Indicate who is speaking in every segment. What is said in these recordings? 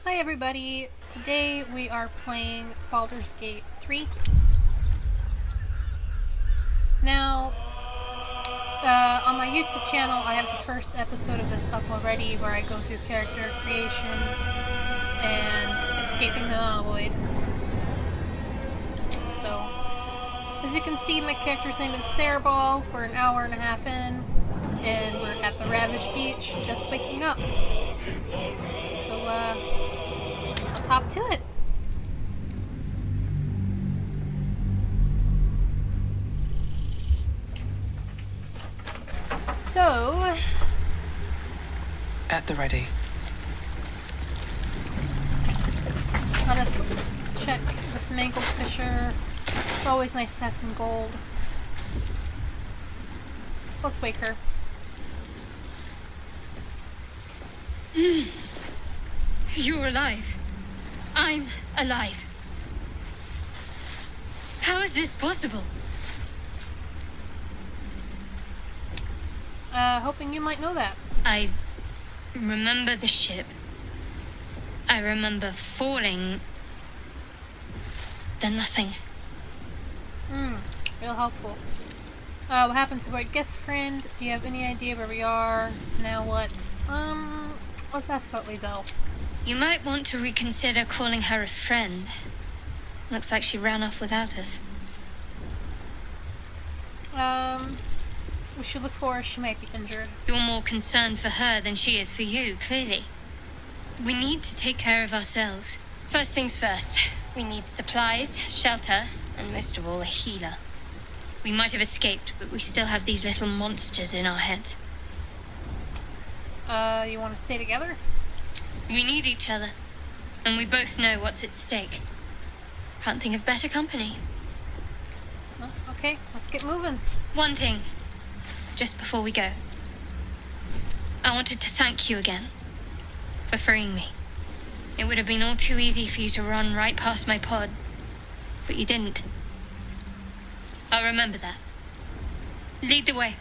Speaker 1: Hi everybody, today we are playing Baldur's Gate 3. Now, on my YouTube channel I have the first episode of this up already where I go through character creation and escaping the non-aloid. So, as you can see, my character's name is Cerebral. We're an hour and a half in, and we're at the Ravish Beach, just waking up. So, let's hop to it. So,
Speaker 2: at the ready.
Speaker 1: let us check this mangled fisher. It's always nice to have some gold. Let's wake her.
Speaker 3: You're alive. I'm alive. How is this possible?
Speaker 1: Hoping you might know that.
Speaker 3: I remember the ship. I remember falling. Then nothing.
Speaker 1: Real helpful. What happened to our guest friend? Do you have any idea where we are? Now what? Let's ask about lae'zel.
Speaker 3: You might want to reconsider calling her a friend. Looks like she ran off without us.
Speaker 1: We should look for her. She might be injured.
Speaker 3: You're more concerned for her than she is for you, clearly. We need to take care of ourselves. First things first, we need supplies, shelter, and most of all, a healer. We might have escaped, but we still have these little monsters in our heads.
Speaker 1: You want to stay together?
Speaker 3: We need each other, and we both know what's at stake. Can't think of better company.
Speaker 1: Well, okay, let's get moving.
Speaker 3: One thing, just before we go. I wanted to thank you again for freeing me. It would have been all too easy for you to run right past my pod, but you didn't. I'll remember that. Lead the way.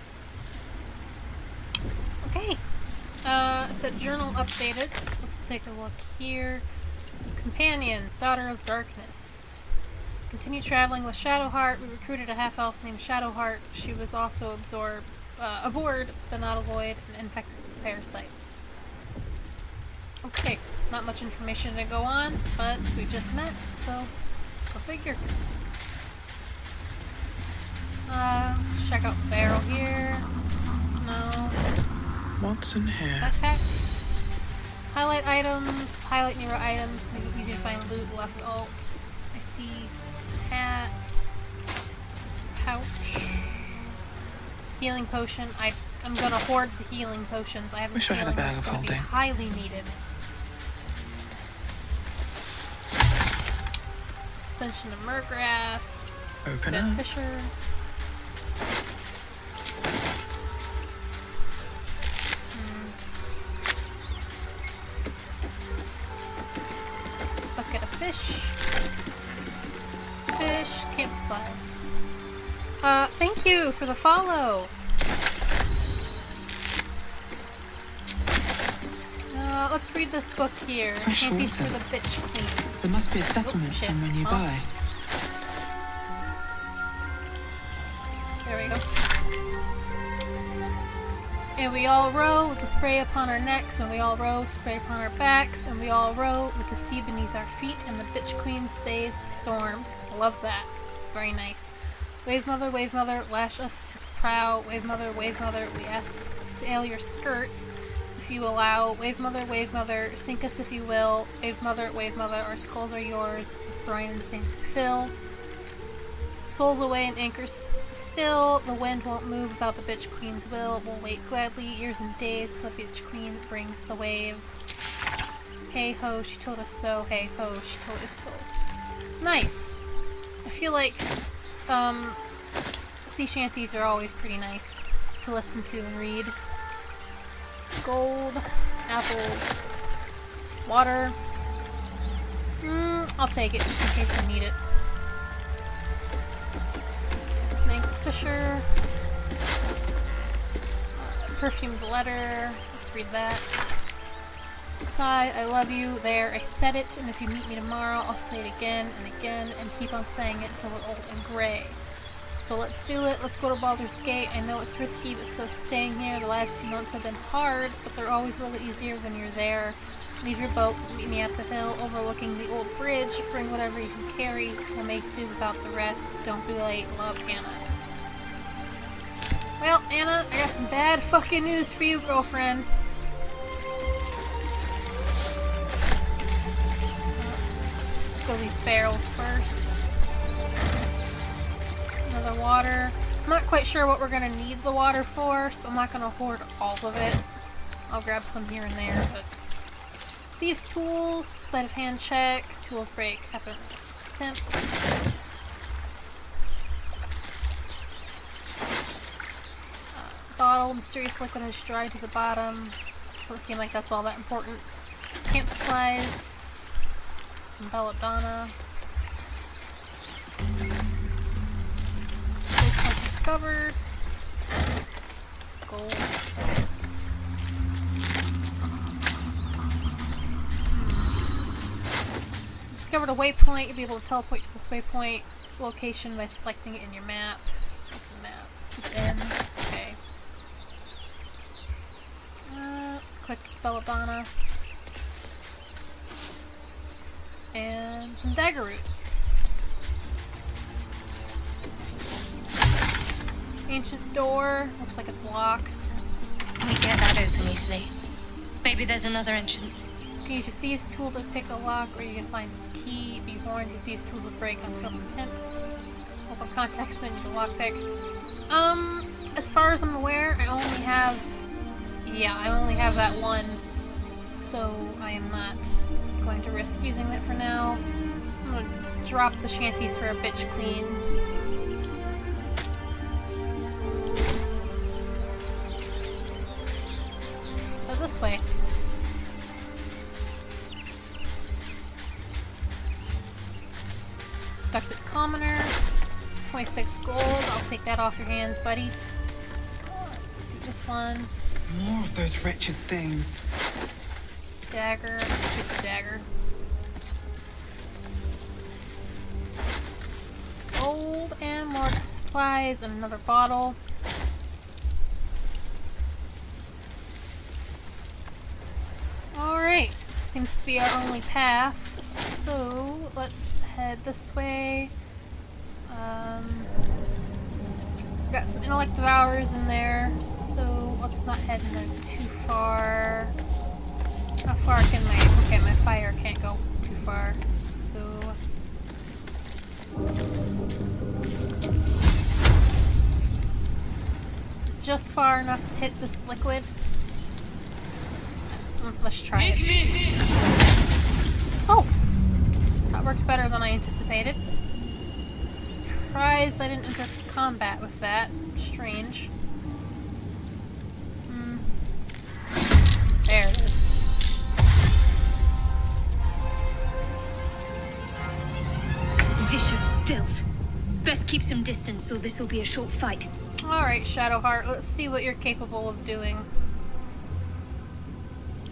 Speaker 1: Okay. Set journal updated. Let's take a look here. Companions, Daughter of Darkness. Continue traveling with Shadowheart. We recruited a half-elf named Shadowheart. She was also aboard the Nautiloid and infected with parasite. Okay, not much information to go on, but we just met, so go figure. Let's check out the barrel here. No.
Speaker 2: What's in here?
Speaker 1: Backpack. Highlight items. Highlight nearby items. Make it easier to find loot. Left alt. I see hat. Pouch. Healing potion. I'm gonna hoard the healing potions. I have a feeling that's gonna be highly needed. Suspension of Murgrass.
Speaker 2: Opener.
Speaker 1: Dead Fisher. Bucket of fish. Fish. Camp supplies. Thank you for the follow. Let's read this book here. Shanties for the Bitch Queen.
Speaker 2: There must be a settlement somewhere nearby.
Speaker 1: There we go. And we all row with the spray upon our necks, and we all row with the spray upon our backs, and we all row with the sea beneath our feet, and the Bitch Queen stays the storm. I love that. Very nice. Wave mother, lash us to the prow. Wave mother, we ask to sail your skirt. If you allow, wave mother, sink us if you will. Wave mother, our skulls are yours, with brine and sand to fill. Souls away and anchors still. The wind won't move without the Bitch Queen's will. We'll wait gladly, years and days, till the Bitch Queen brings the waves. Hey ho, she told us so. Hey ho, she told us so. Nice. I feel like sea shanties are always pretty nice to listen to and read. Gold, apples, water. I'll take it just in case I need it. Let's see. Mangled Fisher. Perfumed letter. Let's read that. Sigh, I love you. There, I said it, and if you meet me tomorrow, I'll say it again and again and keep on saying it till we're old and gray. So let's do it. Let's go to Baldur's Gate. I know it's risky, but so staying here the last few months have been hard, but they're always a little easier when you're there. Leave your boat, meet me at the hill overlooking the old bridge, bring whatever you can carry, we'll make do without the rest. Don't be late. Love, Anna. Well, Anna, I got some bad fucking news for you, girlfriend. Let's go to these barrels first. Another water. I'm not quite sure what we're gonna need the water for, so I'm not gonna hoard all of it. I'll grab some here and there, but... Thieves' tools, sleight of hand check, tools break after the next attempt. Bottle, mysterious liquid has dried to the bottom. Doesn't seem like that's all that important. Camp supplies, some belladonna. Waypoint discovered. Gold. Discovered a waypoint. You'll be able to teleport to this waypoint location by selecting it in your map. Then, okay. Let's click this belladonna. And some dagger root. Ancient door. Looks like it's locked.
Speaker 3: We get that open easily. Maybe there's another entrance.
Speaker 1: You can use your thieves' tool to pick a lock, or you can find its key. Be warned, your thieves' tools will break on failed attempts. Open contacts menu to lockpick. As far as I'm aware, I only have that one, so I am not going to risk using that for now. I'm gonna drop the shanties for a bitch queen. So this way. Abducted commoner. 26 gold. I'll take that off your hands, buddy. Let's do this one.
Speaker 2: More of those wretched things.
Speaker 1: Dagger. Take the dagger. Gold and more supplies and another bottle. Alright. Seems to be our only path. So let's head this way. Got some intellect devourers in there, so let's not head in there too far. How far can my fire can't go too far, so is it just far enough to hit this liquid? Let's try it. Oh! That worked better than I anticipated. Surprised I didn't enter combat with that. Strange. There it is.
Speaker 3: Vicious filth. Best keep some distance, or this will be a short fight.
Speaker 1: Alright, Shadowheart, let's see what you're capable of doing.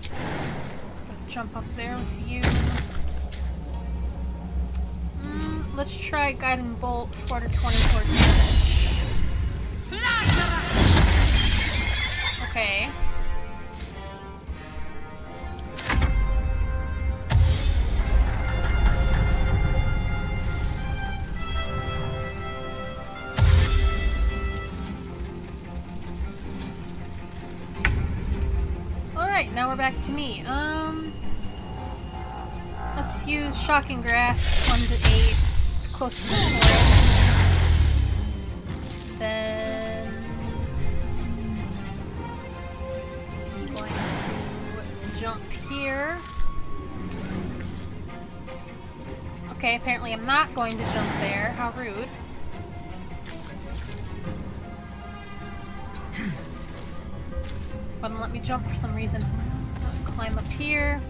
Speaker 1: Gonna jump up there with you. Let's try Guiding Bolt, 4 to 24 damage. Okay. Alright, now we're back to me. Let's use Shocking Grasp, 1 to 8. Close to the point. Then I'm going to jump here. Okay, apparently I'm not going to jump there. How rude. Wouldn't let me jump for some reason. I'm gonna climb up here.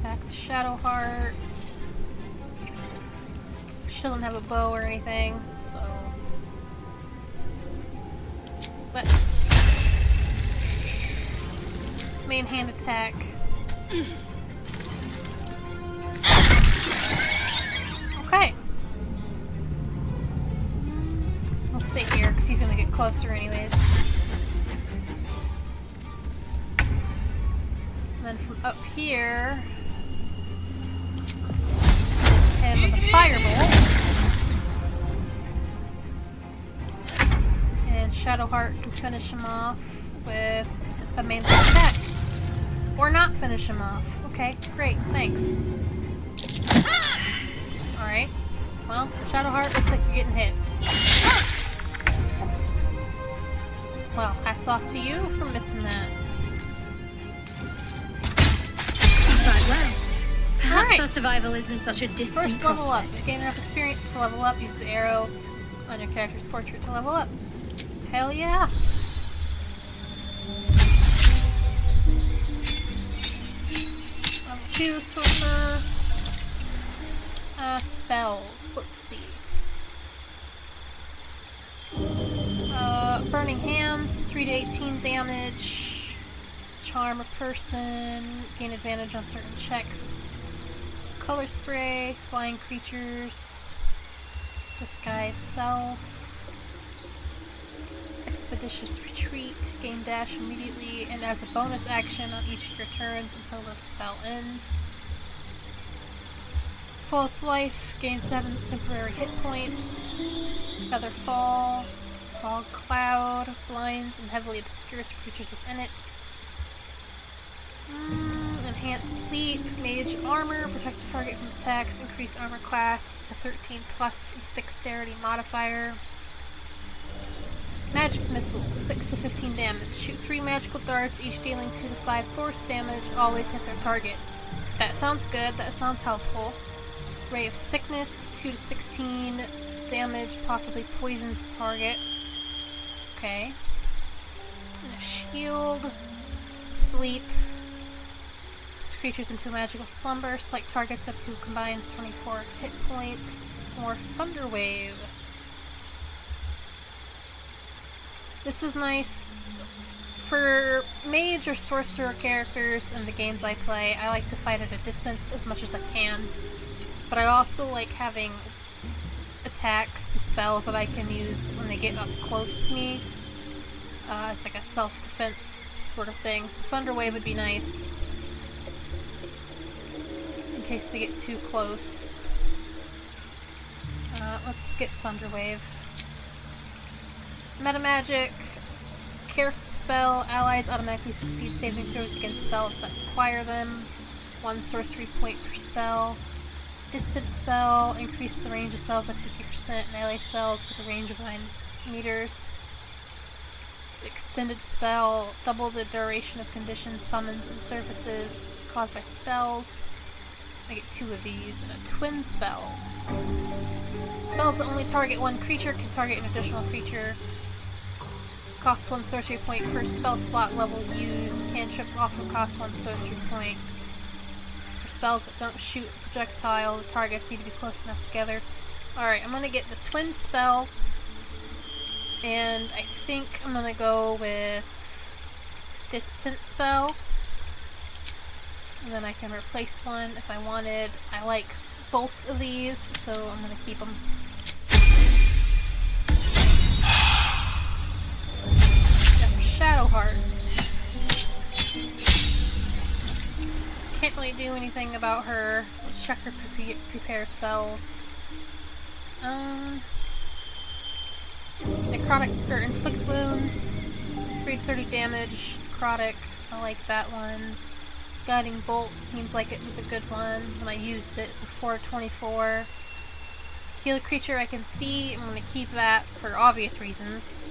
Speaker 1: Back to Shadowheart. She doesn't have a bow or anything, so let's main hand attack. Okay. We'll stay here because he's gonna get closer anyways. And then from up here, hit him with a firebolt. And Shadowheart can finish him off with a main attack. Or not finish him off. Okay, great, thanks. Alright. Well, Shadowheart, looks like you're getting hit. Well, hats off to you for missing that.
Speaker 3: Right, well. Perhaps
Speaker 1: Alright.
Speaker 3: our survival isn't such a distant
Speaker 1: First level up.
Speaker 3: prospect.
Speaker 1: To gain enough experience to level up, use the arrow on your character's portrait to level up. Hell yeah! Level 2 sorcerer. Spells. Let's see. Burning Hands, 3 to 18 damage. Charm a person, gain advantage on certain checks. Color Spray, blind creatures. Disguise self. Expeditious Retreat, gain dash immediately and as a bonus action on each of your turns until the spell ends. False Life, gain 7 temporary hit points. Feather Fall, Fog Cloud, blinds and heavily obscures creatures within it. Enhanced Sleep, Mage Armor, protect the target from attacks, increase armor class to 13 plus its dexterity modifier. Magic Missile, 6 to 15 damage. Shoot 3 magical darts, each dealing 2 to 5 force damage, always hit their target. That sounds good, that sounds helpful. Ray of Sickness, 2 to 16 damage, possibly poisons the target. Okay. And a Shield, Sleep. Puts creatures into a magical slumber, select targets up to a combined 24 hit points, or Thunder Wave. This is nice. For mage or sorcerer characters in the games I play, I like to fight at a distance as much as I can. But I also like having attacks and spells that I can use when they get up close to me. It's like a self-defense sort of thing. So Thunder Wave would be nice. In case they get too close. Let's get Thunder Wave. Metamagic, Careful Spell, allies automatically succeed saving throws against spells that require them. 1 sorcery point per spell. Distant Spell, increase the range of spells by 50%, melee spells with a range of 9 meters. Extended Spell, double the duration of conditions, summons, and surfaces caused by spells. I get 2 of these, and a Twin Spell. Spells that only target one creature can target an additional creature. Costs 1 sorcery point per spell slot level used. Cantrips also cost 1 sorcery point. For spells that don't shoot a projectile, the targets need to be close enough together. Alright, I'm gonna get the Twin Spell. And I think I'm gonna go with Distant Spell. And then I can replace one if I wanted. I like both of these, so I'm gonna keep them. Shadowheart. Can't really do anything about her. Let's check her prepare spells. Necrotic or inflict wounds, 3 to 30 damage. Necrotic, I like that one. Guiding bolt seems like it was a good one when I used it, so 424. Heal a creature I can see. I'm gonna keep that for obvious reasons.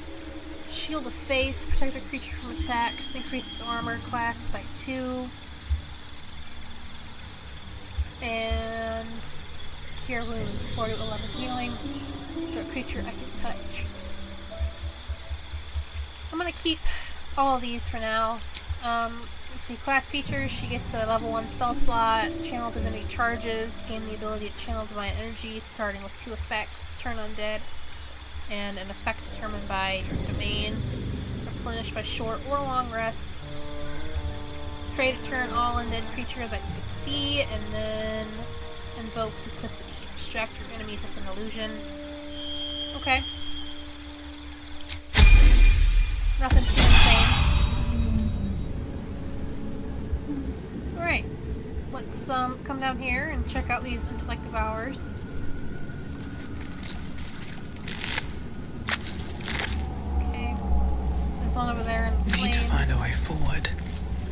Speaker 1: Shield of Faith, protect a creature from attacks, increase its armor class by 2. And Cure Wounds, 4 to 11 healing for a creature I can touch. I'm gonna keep all of these for now. Let's see, class features, she gets a level 1 spell slot, Channel Divinity charges, gain the ability to channel divine energy, starting with 2 effects, Turn Undead, and an effect determined by your domain, replenished by short or long rests. Pray to turn all undead creature that you can see, and then invoke duplicity. Distract your enemies with an illusion. Okay. Nothing too insane. Alright. Let's come down here and check out these intellect devours. Okay. There's one over there in the flames.
Speaker 2: Need to find a way forward.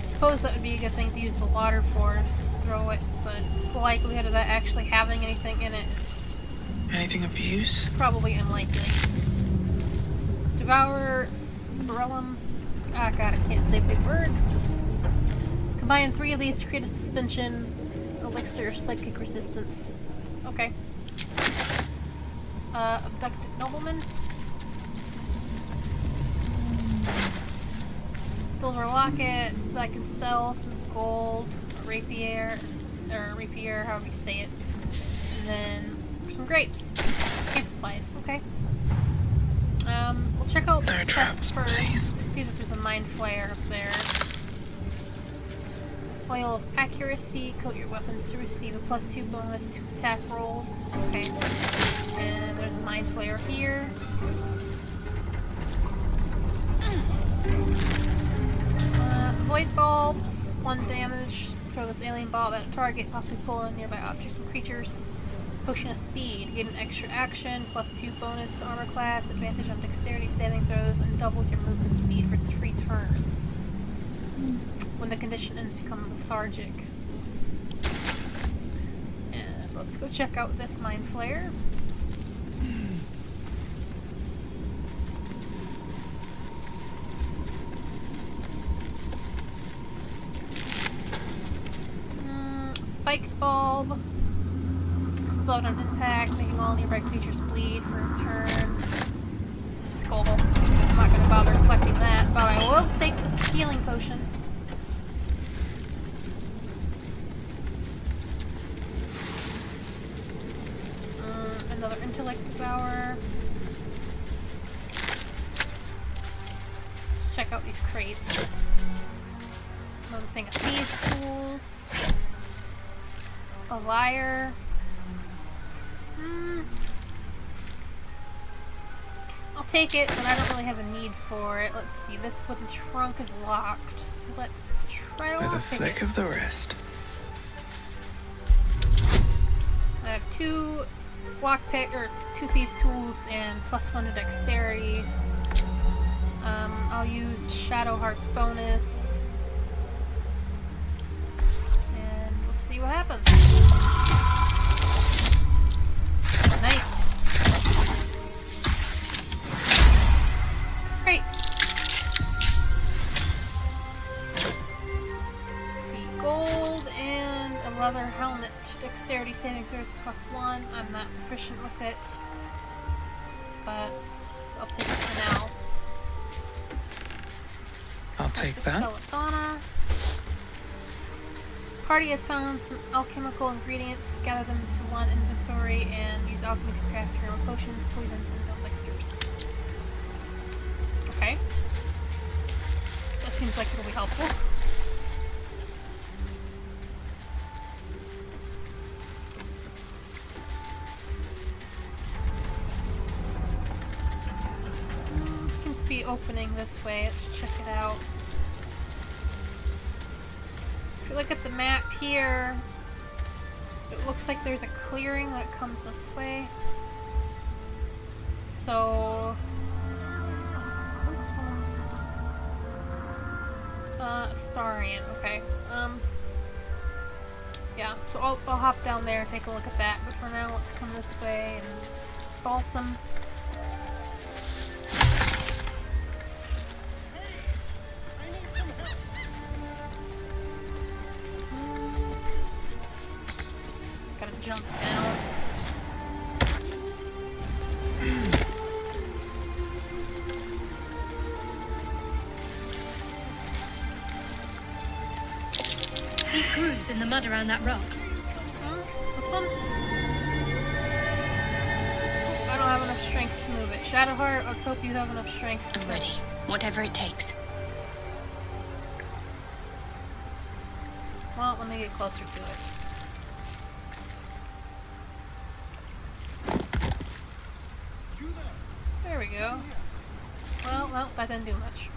Speaker 1: I suppose that would be a good thing to use the water force, throw it, but the likelihood of that actually having anything in it is
Speaker 2: Anything of use?
Speaker 1: probably unlikely. Devour Cyberellum. Ah, God, I can't say big words. Combine 3 of these to create a suspension elixir psychic resistance. Okay. Abducted nobleman. Silver locket that I can sell, some gold, a rapier, however you say it, and then some grapes, camp supplies. Okay. We'll check out the chest first to see that there's a mind flare up there. Oil of accuracy, coat your weapons to receive a +2 bonus to attack rolls. Okay. And there's a mind flare here. Void bulbs, 1 damage. Throw this alien ball at a target, possibly pull in nearby objects and creatures. Potion of speed, gain an extra action, +2 bonus to armor class, advantage on dexterity saving throws, and double your movement speed for 3 turns. When the condition ends, become lethargic. And let's go check out this mind flare. Spiked bulb. Explode on impact, making all nearby creatures bleed for a turn. Skull. I'm not going to bother collecting that, but I will take the healing potion. Another intellect devour. Let's check out these crates. Another thing of thieves' tools. A lyre. I'll take it, but I don't really have a need for it. Let's see, this wooden trunk is locked, so let's try to
Speaker 2: With a
Speaker 1: lockpick
Speaker 2: flick
Speaker 1: it.
Speaker 2: of the wrist.
Speaker 1: I have 2 lockpick or 2 thieves' tools and +1 to dexterity. I'll use shadowheart's bonus, and we'll see what happens. Nice. Great. Let's see, gold and a leather helmet. Dexterity saving throws +1. I'm not proficient with it, but I'll take it for now.
Speaker 2: I'll take that.
Speaker 1: Belladonna. Party has found some alchemical ingredients. Gather them into 1 inventory and use alchemy to craft hero potions, poisons, and elixirs. Okay. That seems like it'll be helpful. Seems to be opening this way. Let's check it out. If you look at the map here, it looks like there's a clearing that comes this way. So, oops, astarion. Okay. Yeah. So I'll hop down there and take a look at that. But for now, let's come this way and it's balsam. Jump down.
Speaker 3: Deep grooves in the mud around that rock.
Speaker 1: This one? Oh, I don't have enough strength to move it. Shadowheart, let's hope you have enough strength to...
Speaker 3: I'm ready. Whatever it takes.
Speaker 1: let me get closer to it. There we go. Well, that didn't do much.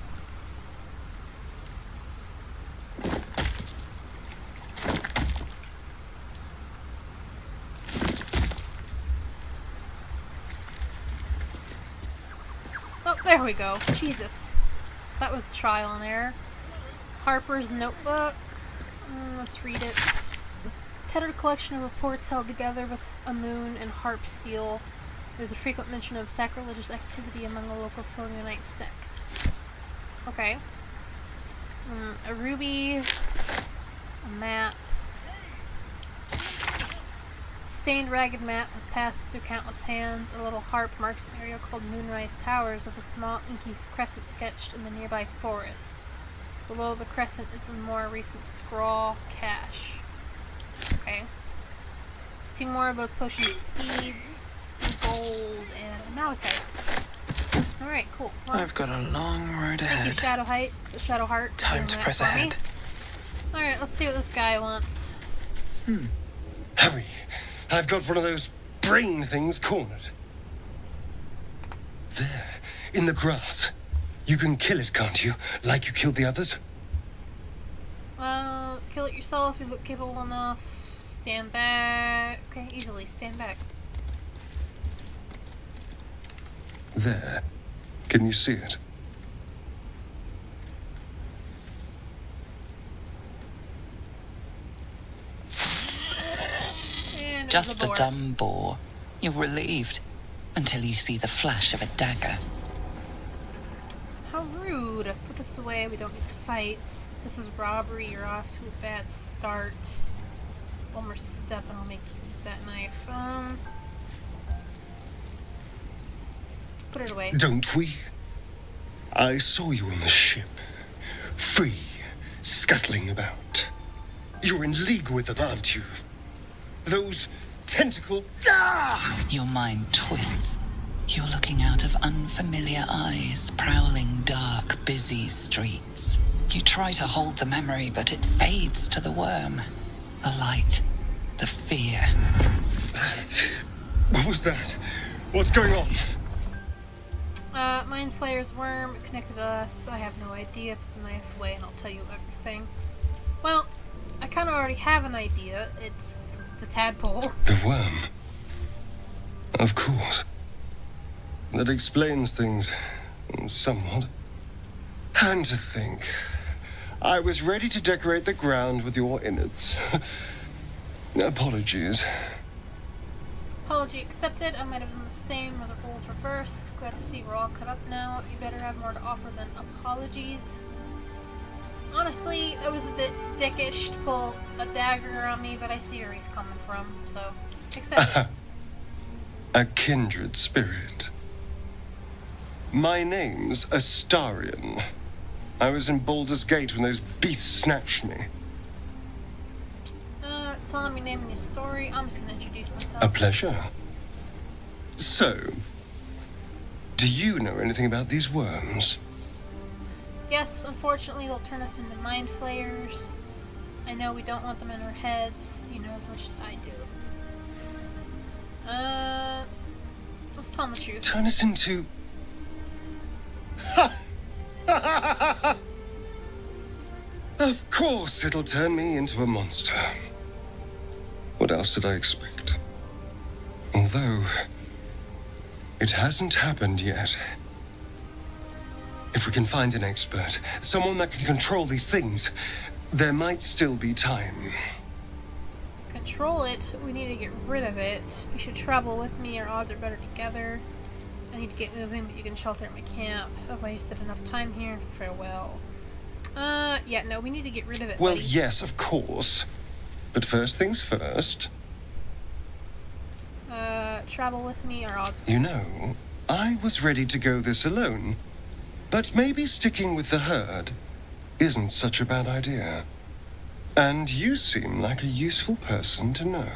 Speaker 1: Oh, there we go. Jesus. That was trial and error. Harper's notebook. Let's read it. Tethered collection of reports held together with a moon and harp seal. There's a frequent mention of sacrilegious activity among the local Solionite sect. Okay. A ruby. A map. Stained, ragged map has passed through countless hands. A little harp marks an area called Moonrise Towers with a small inky crescent sketched in the nearby forest. Below the crescent is a more recent scrawl, cache. Okay. 2 more of those potions of speeds, some gold, and malachite. Alright, cool. Well,
Speaker 2: I've got a long road ahead.
Speaker 1: thank you, Shadowheart. For
Speaker 2: Time
Speaker 1: doing
Speaker 2: to
Speaker 1: that
Speaker 2: press
Speaker 1: for me.
Speaker 2: ahead.
Speaker 1: Alright, let's see what this guy wants.
Speaker 4: Hurry. I've got one of those brain things cornered. There, in the grass. You can kill it, can't you? Like you killed the others?
Speaker 1: Kill it yourself if you look capable enough. Stand back. Okay, easily. Stand back.
Speaker 4: There. Can you see it?
Speaker 1: And
Speaker 5: Just
Speaker 1: there's
Speaker 5: a
Speaker 1: boar.
Speaker 5: dumb boar. You're relieved until you see the flash of a dagger.
Speaker 1: How rude. Put this away. We don't need to fight. If this is robbery, you're off to a bad start. One more step and I'll make you eat that knife. Put it away.
Speaker 4: Don't we? I saw you on the ship. Free, scuttling about. You're in league with them, aren't you? Those tentacle... Ah!
Speaker 5: Your mind twists. You're looking out of unfamiliar eyes, prowling dark, busy streets. You try to hold the memory, but it fades to the worm. The light, the fear.
Speaker 4: What was that? What's going on?
Speaker 1: Mind Flayer's worm connected us. I have no idea. Put the knife away and I'll tell you everything. Well, I kind of already have an idea. It's the tadpole.
Speaker 4: The worm. Of course. That explains things somewhat. And to think, I was ready to decorate the ground with your innards. Apologies.
Speaker 1: Apology accepted. I might have done the same or the roles reversed. Glad to see we're all cut up now. You better have more to offer than apologies. Honestly, that was a bit dickish to pull a dagger on me, but I see where he's coming from, so accept it.
Speaker 4: A kindred spirit. My name's Astarion. I was in Baldur's Gate when those beasts snatched me.
Speaker 1: Telling me name and your story. I'm just gonna introduce myself.
Speaker 4: A pleasure. So, do you know anything about these worms?
Speaker 1: Yes, unfortunately, they'll turn us into mind flayers. I know we don't want them in our heads, you know, as much as I do. Let's tell them the truth.
Speaker 4: Turn us into... Of course it'll turn me into a monster. What else did I expect? Although, it hasn't happened yet. If we can find an expert, someone that can control these things, there might still be time.
Speaker 1: Control it. We need to get rid of it. You should travel with me. Our odds are better together. I need to get moving, but you can shelter at my camp. I've wasted enough time here. Farewell. Yeah, no, we need to get rid of it,
Speaker 4: Well,
Speaker 1: buddy.
Speaker 4: yes, of course. But first things first.
Speaker 1: Travel with me. Our odds.
Speaker 4: You know, I was ready to go this alone. But maybe sticking with the herd isn't such a bad idea. And you seem like a useful person to know.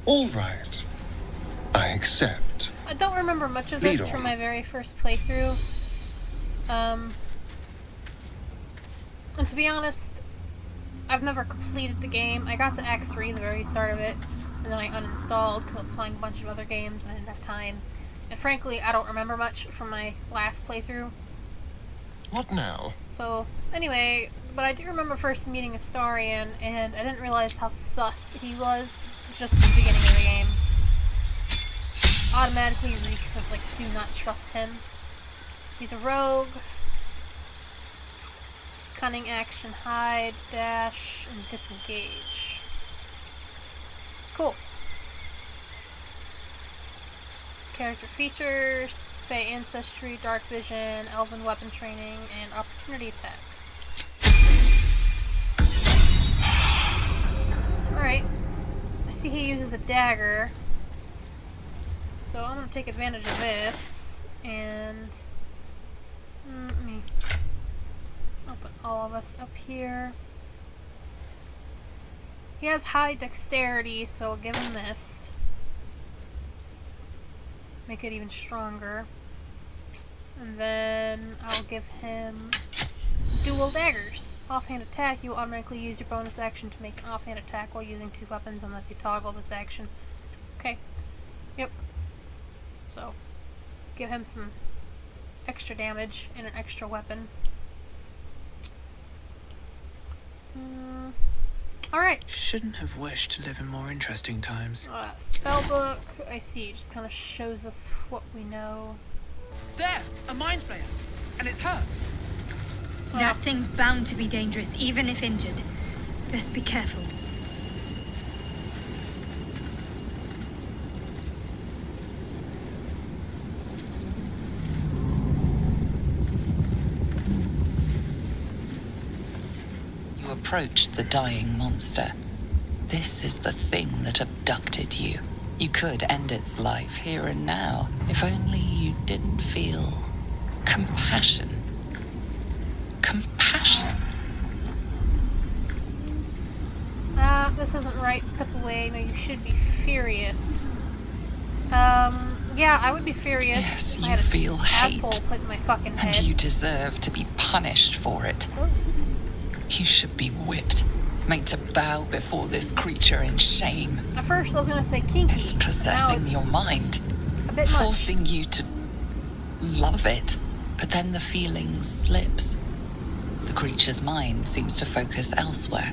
Speaker 4: All right. I accept.
Speaker 1: I don't remember much of
Speaker 4: Lead
Speaker 1: this from
Speaker 4: on.
Speaker 1: my very first playthrough. And to be honest, I've never completed the game. I got to Act 3, the very start of it, and then I uninstalled because I was playing a bunch of other games and I didn't have time. And frankly, I don't remember much from my last playthrough.
Speaker 4: What now?
Speaker 1: So, anyway, but I do remember first meeting Astarion, and I didn't realize how sus he was just at the beginning of the game. Automatically reeks of, like, do not trust him. He's a rogue. Cunning action, hide, dash, and disengage. Cool. Character features, Fey ancestry, dark vision, elven weapon training, and opportunity attack. Alright. I see he uses a dagger. So I'm gonna take advantage of this, and I'll put all of us up here. He has high dexterity, so I'll give him this. Make it even stronger. And then I'll give him dual daggers. Offhand attack, you will automatically use your bonus action to make an offhand attack while using 2 weapons unless you toggle this action. Okay. Yep. So, give him some extra damage and an extra weapon. Alright.
Speaker 2: Shouldn't have wished to live in more interesting times.
Speaker 1: Spellbook, I see, just kind of shows us what we know.
Speaker 6: There! A mind flayer! And it's hurt!
Speaker 3: That thing's bound to be dangerous, even if injured. Best be careful.
Speaker 5: You approach the dying monster. This is the thing that abducted you. You could end its life here and now, if only you didn't feel compassion. Compassion.
Speaker 1: This isn't right. Step away. No, you should be furious. Yeah, I would be furious.
Speaker 5: Yes,
Speaker 1: if I
Speaker 5: you
Speaker 1: had a
Speaker 5: feel hate,
Speaker 1: tadpole put in my fucking head.
Speaker 5: and you deserve to be punished for it.
Speaker 1: Oh.
Speaker 5: You should be whipped, made to bow before this creature in shame.
Speaker 1: At first, I was gonna say kinky.
Speaker 5: It's
Speaker 1: Now
Speaker 5: possessing
Speaker 1: it's
Speaker 5: your mind,
Speaker 1: a bit much.
Speaker 5: forcing you to love it. But then the feeling slips. The creature's mind seems to focus elsewhere.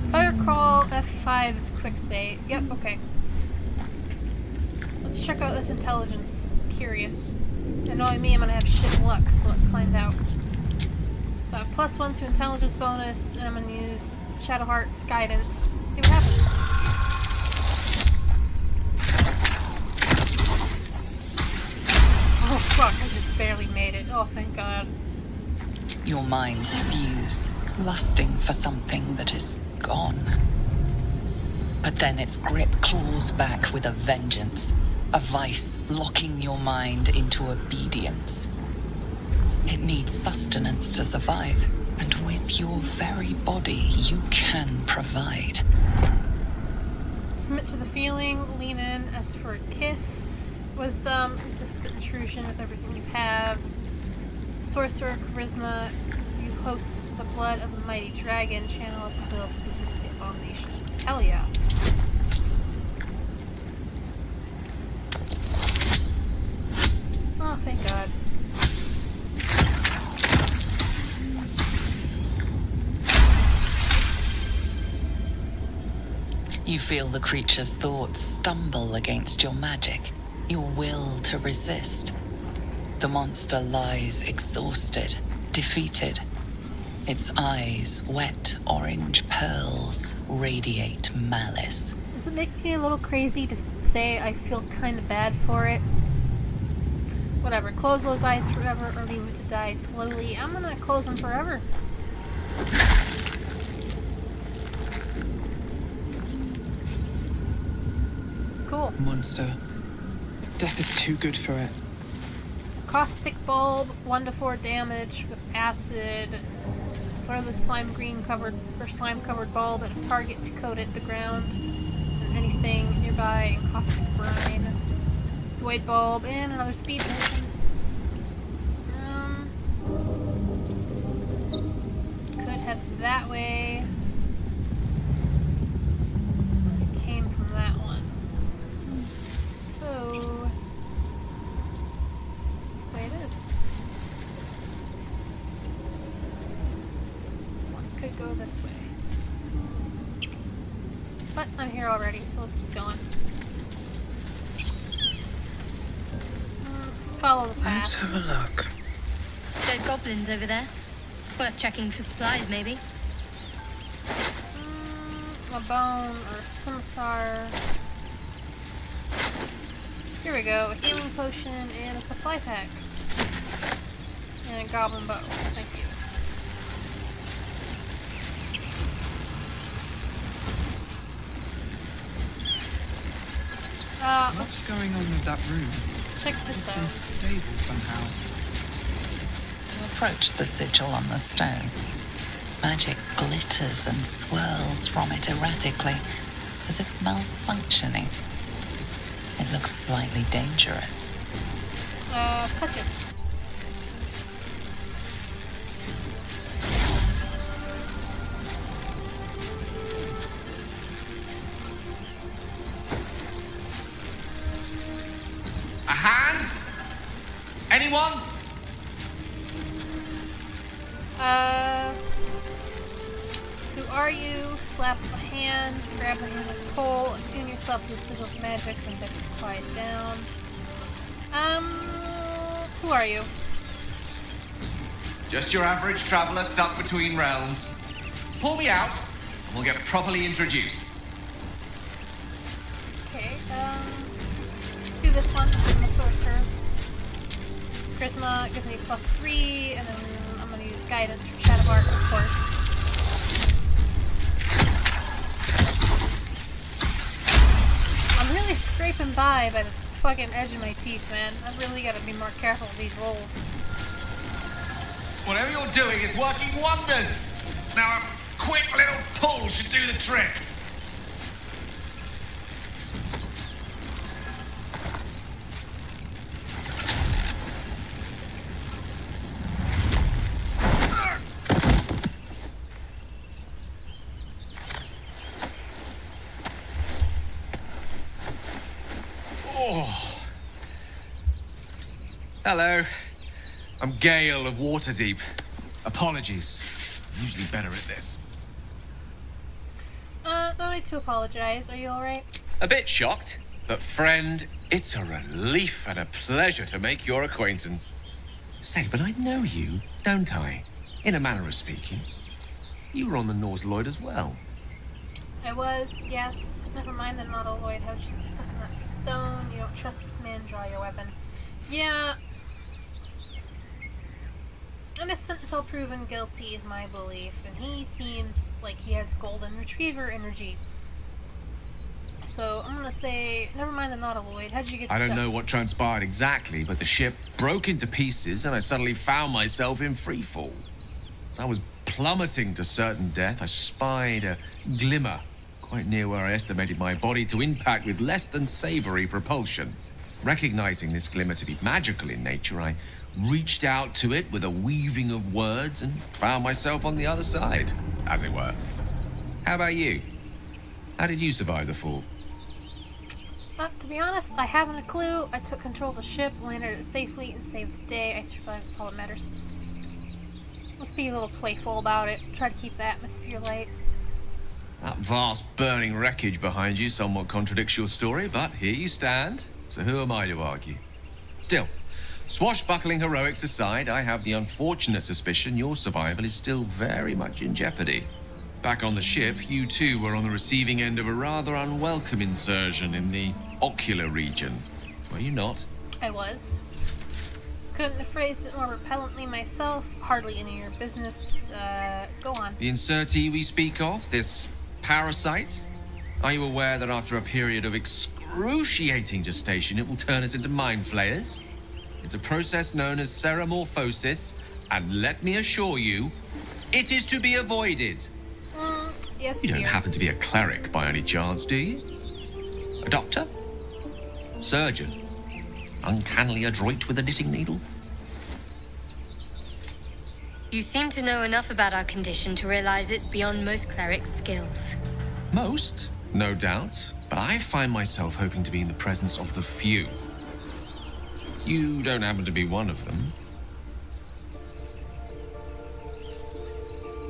Speaker 1: Fire crawl F5 is quick save. Yep, okay. Let's check out this intelligence. I'm curious. And knowing me, I'm gonna have shit luck, so let's find out. So I have +1 to intelligence bonus, and I'm gonna use Shadowheart's guidance. See what happens. Oh fuck, I just barely made it. Oh, thank God.
Speaker 5: Your minds fuse, lusting for something that is gone. But then its grip claws back with a vengeance, a vice locking your mind into obedience. It needs sustenance to survive, and with your very body, you can provide.
Speaker 1: Submit to the feeling, lean in, as for a kiss. Wisdom, resist the intrusion with everything you have. Sorcerer, charisma, you host the blood of the mighty dragon, channel its will to resist the abomination. Hell yeah. Oh, thank God.
Speaker 5: You feel the creature's thoughts stumble against your magic, your will to resist. The monster lies exhausted, defeated. Its eyes, wet orange pearls, radiate malice.
Speaker 1: Does it make me a little crazy to say I feel kind of bad for it? Whatever, close those eyes forever or leave it to die slowly. I'm gonna close them forever. Cool.
Speaker 6: Monster. Death is too good for it.
Speaker 1: Caustic bulb, 1 to 4 damage with acid. Throw the slime covered bulb at a target to coat it the ground and anything nearby in caustic brine. void bulb and another speed potion. Could head that way. It came from that one. So this way it is. Could go this way. But I'm here already, so let's keep going. Let's follow the path.
Speaker 2: Let's have a look.
Speaker 3: Dead goblins over there. Worth checking for supplies, maybe.
Speaker 1: A bone or a scimitar. Here we go. A healing potion and a supply pack. And a goblin bow. Thank you.
Speaker 6: What's going on with that room?
Speaker 1: Check this out.
Speaker 6: It's unstable somehow.
Speaker 5: You approach the sigil on the stone. Magic glitters and swirls from it erratically, as if malfunctioning. It looks slightly dangerous.
Speaker 1: Touch it.
Speaker 7: A hand? Anyone?
Speaker 1: Who are you? Slap a hand, grab the hand and pull, attune yourself to the sigil's magic, then beg it to quiet down. Who are you?
Speaker 7: Just your average traveler stuck between realms. Pull me out, and we'll get properly introduced.
Speaker 1: Okay, let's do this one. I'm a sorcerer. Charisma gives me +3, and then I'm gonna use guidance from shadowheart, of course. I'm really scraping by the fucking edge of my teeth, man. I really gotta be more careful with these rolls.
Speaker 7: Whatever you're doing is working wonders. Now a quick little pull should do the trick. Oh. Hello. I'm Gale of Waterdeep. Apologies. I'm usually better at this.
Speaker 1: No need to apologize. Are you alright?
Speaker 7: A bit shocked, but friend, it's a relief and a pleasure to make your acquaintance. Say, but I know you, don't I? In a manner of speaking. You were on the Norse Lloyd as well.
Speaker 1: I was, yes. Never mind the nautiloid, how she gets stuck in that stone. You don't trust this man, draw your weapon. Yeah. Innocent until proven guilty is my belief, and he seems like he has golden retriever energy. So I'm gonna say, never mind the nautiloid, how'd you get
Speaker 7: I
Speaker 1: stuck?
Speaker 7: don't know what transpired exactly, but the ship broke into pieces and I suddenly found myself in freefall. As I was plummeting to certain death, I spied a glimmer quite near where I estimated my body to impact with less than savory propulsion. Recognizing this glimmer to be magical in nature, I reached out to it with a weaving of words and found myself on the other side, as it were. How about you? How did you survive the fall?
Speaker 1: To be honest, I haven't a clue. I took control of the ship, landed it safely, and saved the day. I survived, that's all that matters. Let's be a little playful about it. Try to keep the atmosphere light.
Speaker 7: That vast burning wreckage behind you somewhat contradicts your story, but here you stand, so who am I to argue? Still, swashbuckling heroics aside, I have the unfortunate suspicion your survival is still very much in jeopardy. Back on the ship, you too were on the receiving end of a rather unwelcome insertion in the ocular region. Were you not?
Speaker 1: I was. Couldn't have phrased it more repellently myself. Hardly any of your business. Go on.
Speaker 7: The insertee we speak of, this parasite? Are you aware that after a period of excruciating gestation, it will turn us into mind flayers? It's a process known as ceramorphosis, and let me assure you, it is to be avoided.
Speaker 1: Yes,
Speaker 7: You don't
Speaker 1: dear.
Speaker 7: happen to be a cleric by any chance, do you? A doctor? Surgeon? uncannily adroit with a knitting needle?
Speaker 3: You seem to know enough about our condition to realize it's beyond most clerics' skills.
Speaker 7: Most, no doubt, but I find myself hoping to be in the presence of the few. You don't happen to be one of them.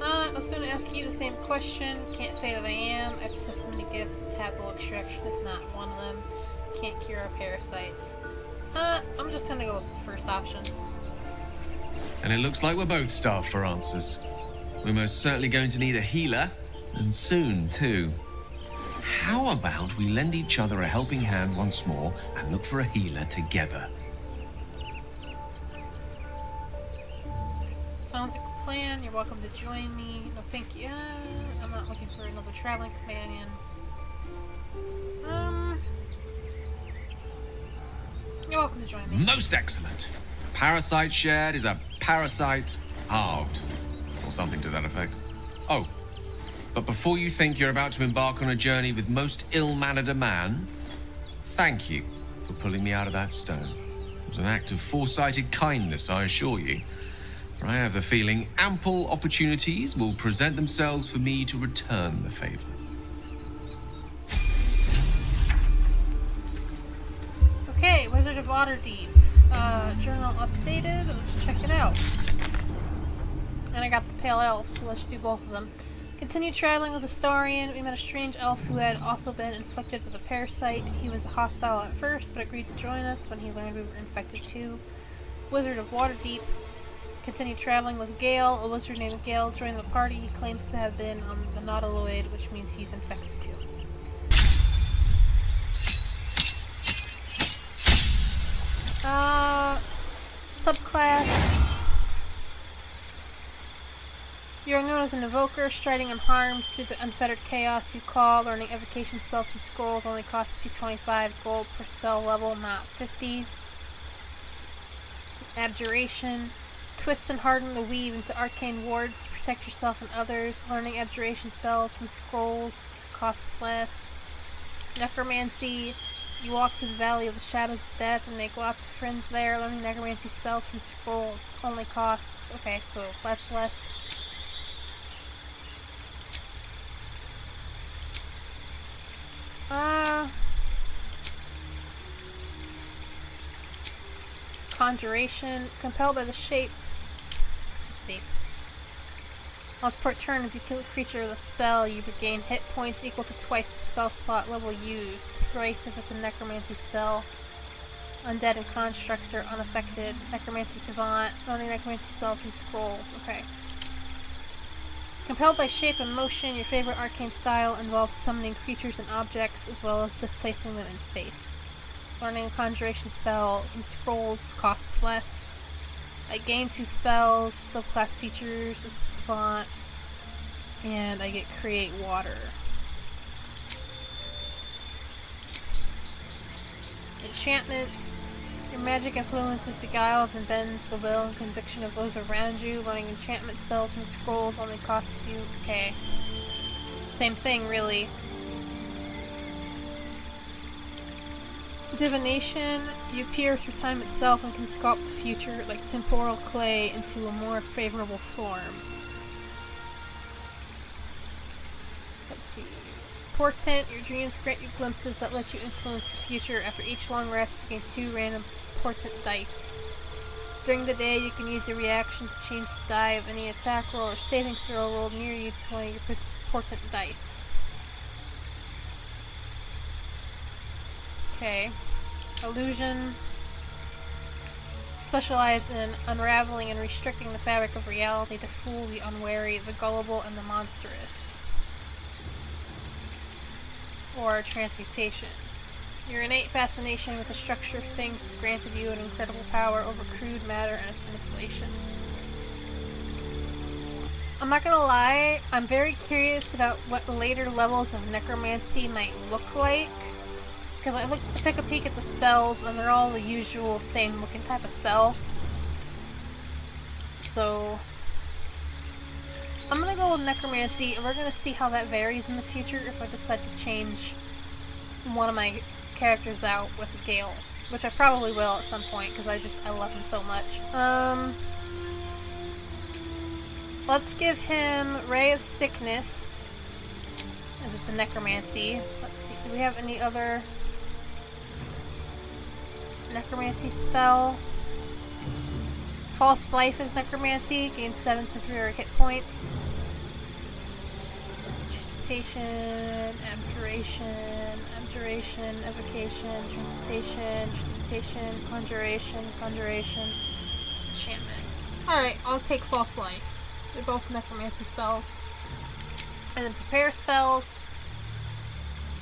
Speaker 1: I was going to ask you the same question. Can't say that I am. I possess many gifts, but tadpole extraction is not one of them. Can't cure our parasites. I'm just going to go with the first option.
Speaker 7: And it looks like we're both starved for answers. We're most certainly going to need a healer, and soon, too. How about we lend each other a helping hand once more and look for a healer together?
Speaker 1: Sounds like a plan. You're welcome to join me. No, thank you. I'm not looking for another traveling companion. You're welcome to join me.
Speaker 7: Most excellent. Parasite shared is a parasite halved. Or something to that effect. Oh, but before you think you're about to embark on a journey with most ill-mannered a man, thank you for pulling me out of that stone. It was an act of foresighted kindness, I assure you. For I have the feeling ample opportunities will present themselves for me to return the favor.
Speaker 1: Okay, Wizard of Waterdeep. Journal updated. Let's check it out. And I got the Pale Elf, so let's do both of them. Continued traveling with Astarion. We met a strange elf who had also been inflicted with a parasite. He was hostile at first, but agreed to join us when he learned we were infected too. Wizard of Waterdeep. Continued traveling with Gale. A wizard named Gale joined the party. He claims to have been on the Nautiloid, which means he's infected too. Subclass. You are known as an evoker, striding unharmed through the unfettered chaos you call. Learning evocation spells from scrolls only costs you 25 gold per spell level, not 50. Abjuration. Twist and harden the weave into arcane wards to protect yourself and others. Learning abjuration spells from scrolls costs less. Necromancy. You walk to the Valley of the Shadows of Death and make lots of friends there. Learning necromancy spells from scrolls only costs... Okay, so that's less. Conjuration. Compelled by the shape. Let's see. Once per turn, if you kill a creature with a spell, you regain hit points equal to twice the spell slot level used. Thrice if it's a necromancy spell. Undead and constructs are unaffected. Necromancy savant. Learning necromancy spells from scrolls. Okay. Compelled by shape and motion, your favorite arcane style involves summoning creatures and objects, as well as displacing them in space. Learning a conjuration spell from scrolls costs less. I gain 2 spells, subclass features as the savant, and I get create water. Enchantments. Your magic influences, beguiles, and bends the will and conviction of those around you. Learning enchantment spells from scrolls only costs you... Okay. Same thing, really. Divination. You peer through time itself and can sculpt the future like temporal clay into a more favorable form. Let's see. Portent. Your dreams grant you glimpses that let you influence the future. After each long rest, you gain 2 random portent dice. During the day, you can use your reaction to change the die of any attack roll or saving throw rolled near you to one of your portent dice. Okay. Illusion. Specialize in unraveling and restricting the fabric of reality to fool the unwary, the gullible, and the monstrous. Or transmutation. Your innate fascination with the structure of things has granted you an incredible power over crude matter and its manipulation. I'm not gonna lie, I'm very curious about what later levels of necromancy might look like. Because I took a peek at the spells, and they're all the usual same looking type of spell. So I'm gonna go with necromancy, and we're gonna see how that varies in the future if I decide to change one of my characters out with Gale. which I probably will at some point because I love him so much. Let's give him Ray of Sickness, as it's a necromancy. Let's see, do we have any other necromancy spell? False Life is necromancy, gains 7 temporary hit points. Transmutation, abjuration, evocation, transmutation, conjuration, enchantment. Alright, I'll take False Life. They're both necromancy spells. And then prepare spells.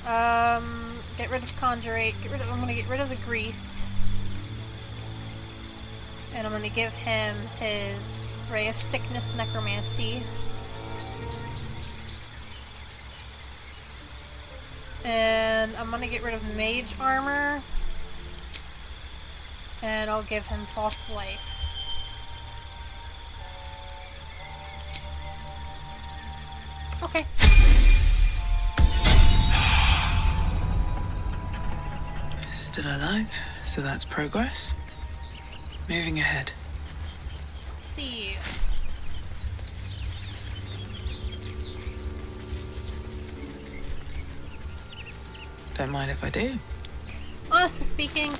Speaker 1: Get rid of conjurate. I'm gonna get rid of the grease. And I'm gonna give him his Ray of Sickness necromancy. And I'm gonna get rid of mage armor. And I'll give him False Life. Okay.
Speaker 2: Still alive, so that's progress. Moving ahead.
Speaker 1: Let's see.
Speaker 2: Don't mind if I do.
Speaker 1: Honestly speaking,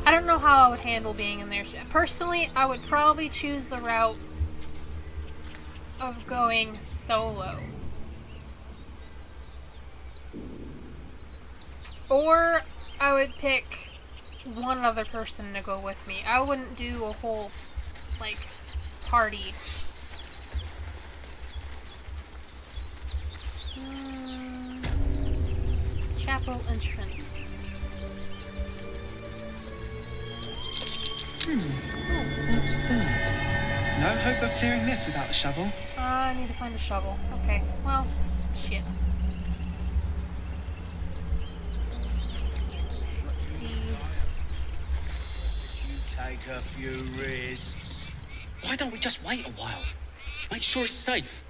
Speaker 1: I don't know how I would handle being in there. Personally, I would probably choose the route of going solo. Or I would pick one other person to go with me. I wouldn't do a whole, like, party. Chapel entrance.
Speaker 6: What's that? No hope of clearing this without a shovel.
Speaker 1: I need to find a shovel. Okay, well, shit. Let's see.
Speaker 8: You take a few risks. Why don't we just wait a while? Make sure it's safe.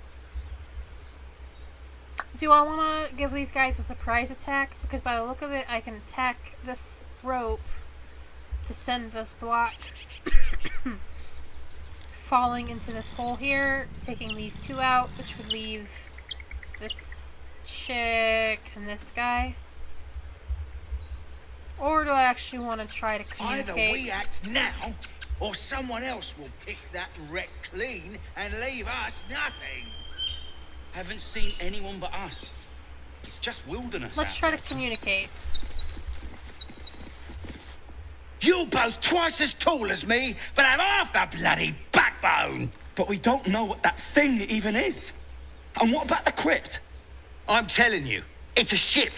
Speaker 1: Do I want to give these guys a surprise attack? Because by the look of it, I can attack this rope to send this block falling into this hole here, taking these two out, which would leave this chick and this guy. Or do I actually want to try to communicate?
Speaker 8: Either we act now, or someone else will pick that wreck clean and leave us nothing. Haven't seen anyone but us. It's just wilderness.
Speaker 1: Let's try to communicate.
Speaker 8: You're both twice as tall as me, but have half the bloody backbone.
Speaker 9: But we don't know what that thing even is. And what about the crypt?
Speaker 8: I'm telling you, it's a ship.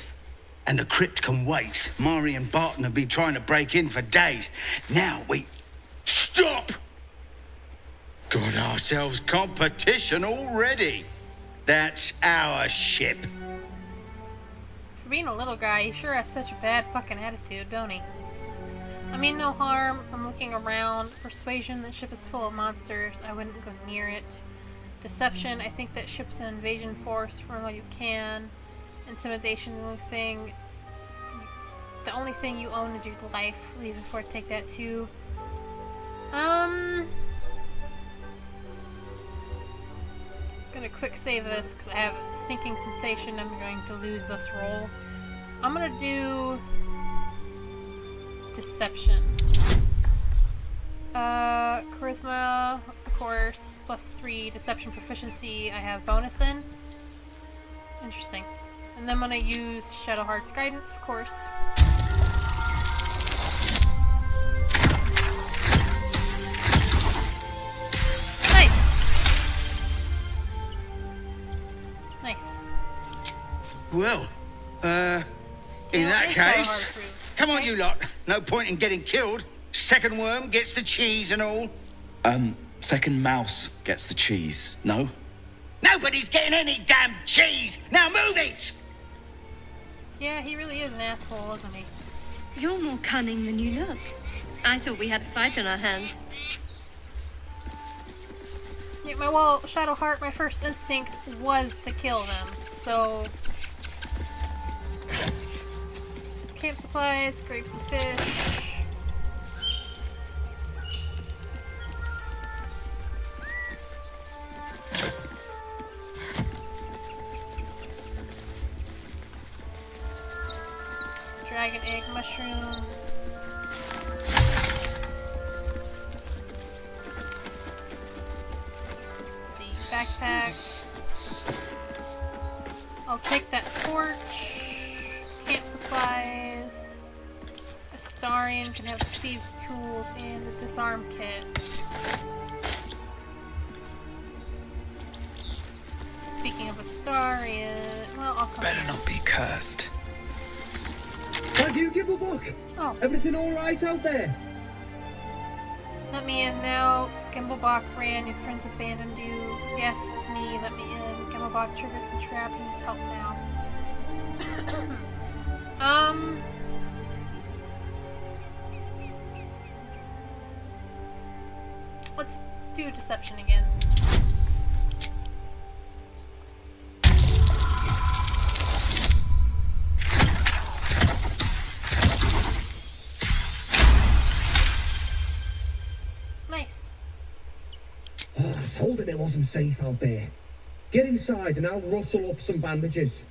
Speaker 8: And the crypt can wait. Mari and Barton have been trying to break in for days. Now we... Stop! Got ourselves competition already. That's our ship.
Speaker 1: For being a little guy, he sure has such a bad fucking attitude, don't he? I mean no harm. I'm looking around. Persuasion, that ship is full of monsters. I wouldn't go near it. Deception, I think that ship's an invasion force. Run while you can. Intimidation, the only thing you own is your life. Leave before I take that too. Gonna quick save this because I have a sinking sensation I'm going to lose this roll. I'm gonna do Deception. Charisma, of course, +3. Deception proficiency, I have bonus in. Interesting. And then I'm gonna use Shadowheart's guidance, of course. Nice.
Speaker 8: Well, in that case, come on, you lot. No point in getting killed. Second worm gets the cheese and all.
Speaker 9: Second mouse gets the cheese, no?
Speaker 8: Nobody's getting any damn cheese. Now move it!
Speaker 1: Yeah, he really is an asshole, isn't he?
Speaker 3: You're more cunning than you look. I thought we had a fight on our hands.
Speaker 1: Yeah, well, Shadowheart, my first instinct was to kill them, so... camp supplies, grapes and fish. Dragon egg mushroom. Let's see, backpack. I'll take that torch. Camp supplies. Astarion can have the thieves' tools and the disarm kit. Speaking of Astarion, well, I'll come.
Speaker 2: Better not be cursed.
Speaker 10: Have you give a book?
Speaker 1: Oh.
Speaker 10: Everything all right out there?
Speaker 1: Let me in now. Gimblebach ran. Your friends abandoned you. Yes, it's me. Let me in. Gimblebach triggered some trap. He needs help now. Let's do deception again. Nice.
Speaker 10: Oh, I told him it wasn't safe out there. Get inside and I'll rustle up some bandages.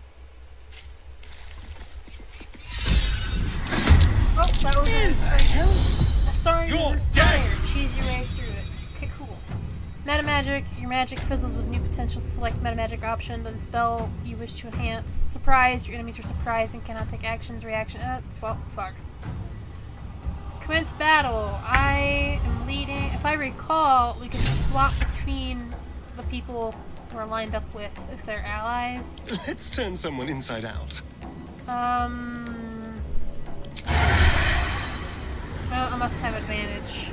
Speaker 1: Oh, that was an inspiration. Astarion is inspired. Cheese your way through it. Okay, cool. Metamagic. Your magic fizzles with new potential. Select metamagic option, then spell you wish to enhance. Surprise. Your enemies are surprised and cannot take actions. Reaction. Well, fuck. Commence battle. I am leading. If I recall, we can swap between the people we're lined up with if they're allies.
Speaker 4: Let's turn someone inside out.
Speaker 1: Oh, I must have advantage.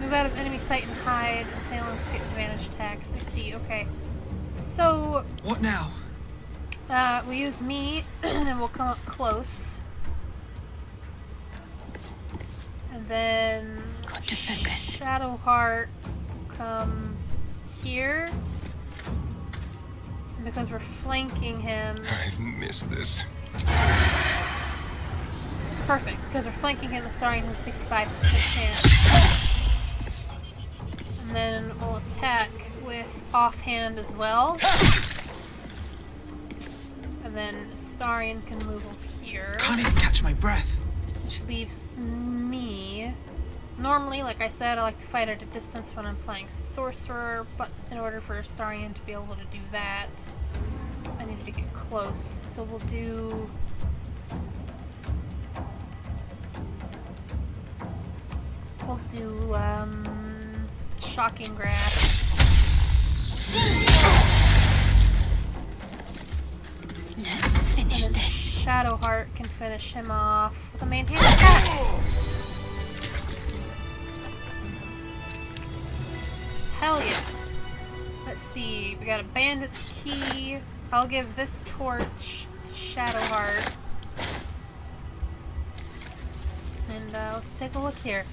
Speaker 1: Move out of enemy sight and hide. Assailants get advantage attacks. I see. Okay. So.
Speaker 2: What now?
Speaker 1: We use me, and we'll come up close. And then
Speaker 3: Got to focus.
Speaker 1: Shadowheart will come here. And because we're flanking him.
Speaker 4: I've missed this.
Speaker 1: Perfect. Because we're flanking him, Astarion has a 65% chance. And then we'll attack with offhand as well. And then Astarion can move over here.
Speaker 2: Can't even catch my breath.
Speaker 1: Which leaves me. Normally, like I said, I like to fight at a distance when I'm playing Sorcerer, but in order for Astarion to be able to do that, I needed to get close. So we'll do. We'll do, Shocking Grass.
Speaker 3: Let's finish
Speaker 1: And then
Speaker 3: this.
Speaker 1: Shadowheart can finish him off with a main hand attack. Hell yeah. Let's see, we got a bandit's key. I'll give this torch to Shadowheart. And let's take a look here.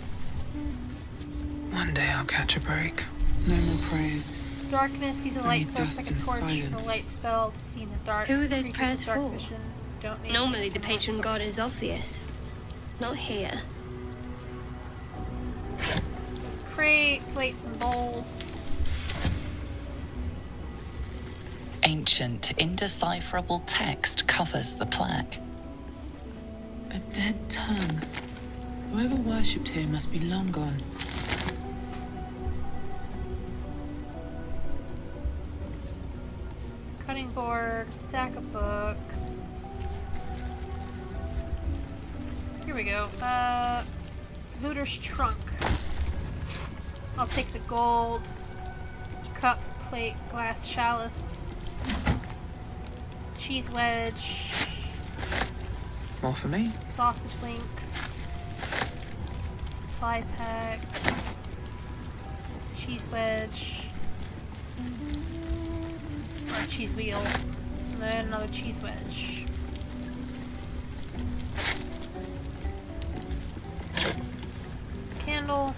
Speaker 2: One day I'll catch a break.
Speaker 5: No more praise.
Speaker 1: Darkness, use a
Speaker 2: I
Speaker 1: light
Speaker 2: need
Speaker 1: source
Speaker 2: dust
Speaker 1: like a
Speaker 2: and
Speaker 1: torch and a
Speaker 2: silence.
Speaker 1: light spell to see in the dark.
Speaker 3: Who are those
Speaker 1: Creatures
Speaker 3: prayers
Speaker 1: with dark
Speaker 3: for?
Speaker 1: vision don't need
Speaker 3: Normally
Speaker 1: extra
Speaker 3: the
Speaker 1: light
Speaker 3: patron god
Speaker 1: source.
Speaker 3: is obvious. Not here.
Speaker 1: Crate, plates, and bowls.
Speaker 5: Ancient, indecipherable text covers the plaque.
Speaker 2: A dead tongue. Whoever worshipped here must be long gone.
Speaker 1: Cutting board, stack of books. Here we go. Looter's trunk. I'll take the gold. Cup, plate, glass, chalice. Cheese wedge.
Speaker 2: More for me.
Speaker 1: Sausage links. Supply pack. Cheese wedge. Or a cheese wheel. And then another cheese wedge. Candle.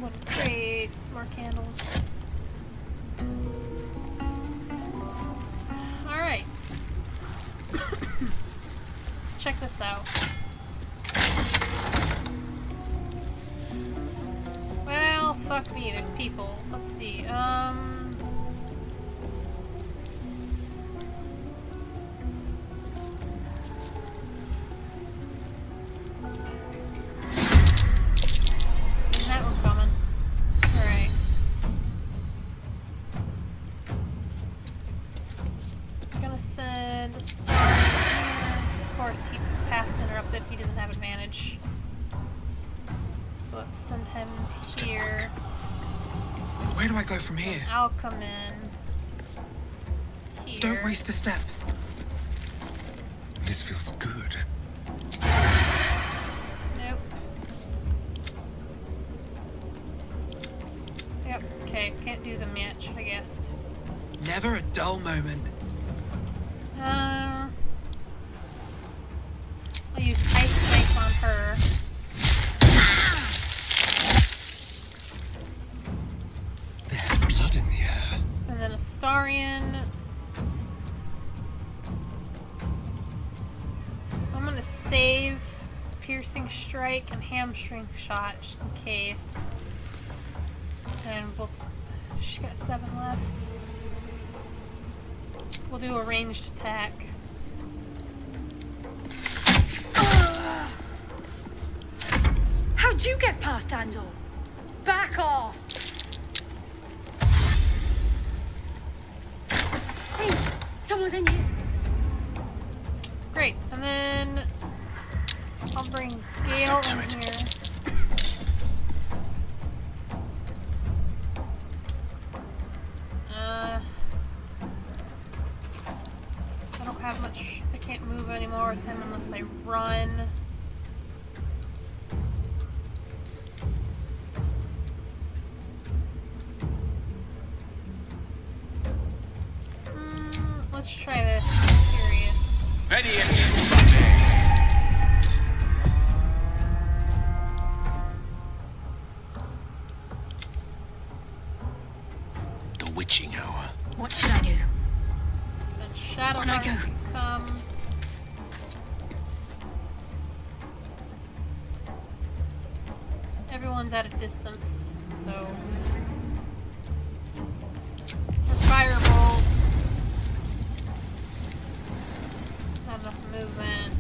Speaker 1: Wooden crate. More candles. Alright. this out. Well, fuck me, there's people. Let's see, seen that one coming. Alright. Gonna send a star here. Of course, path's interrupted. He doesn't have advantage. So let's send him here.
Speaker 11: Where do I go from here?
Speaker 1: I'll come in here.
Speaker 11: Don't waste a step.
Speaker 4: This feels good.
Speaker 1: Nope. Yep, okay, can't do them yet, should have guessed.
Speaker 11: Never a dull moment.
Speaker 1: I'll use Ice Knife on her.
Speaker 4: There's blood in the air.
Speaker 1: And then Astarion. I'm gonna save Piercing Strike and Hamstring Shot just in case. And she's got 7 left. We'll do a ranged attack.
Speaker 3: How'd you get past Andor? Back off! Hey, someone's in here.
Speaker 1: Great, and then I'll bring Gale in here. I don't have much. I can't move anymore with him unless I run. Let's try this. I'm curious.
Speaker 7: The witching hour.
Speaker 3: What should I do?
Speaker 1: Then Shadowheart
Speaker 3: On I go.
Speaker 1: can come. Everyone's at a distance, so. Or Firebolt. Not enough movement.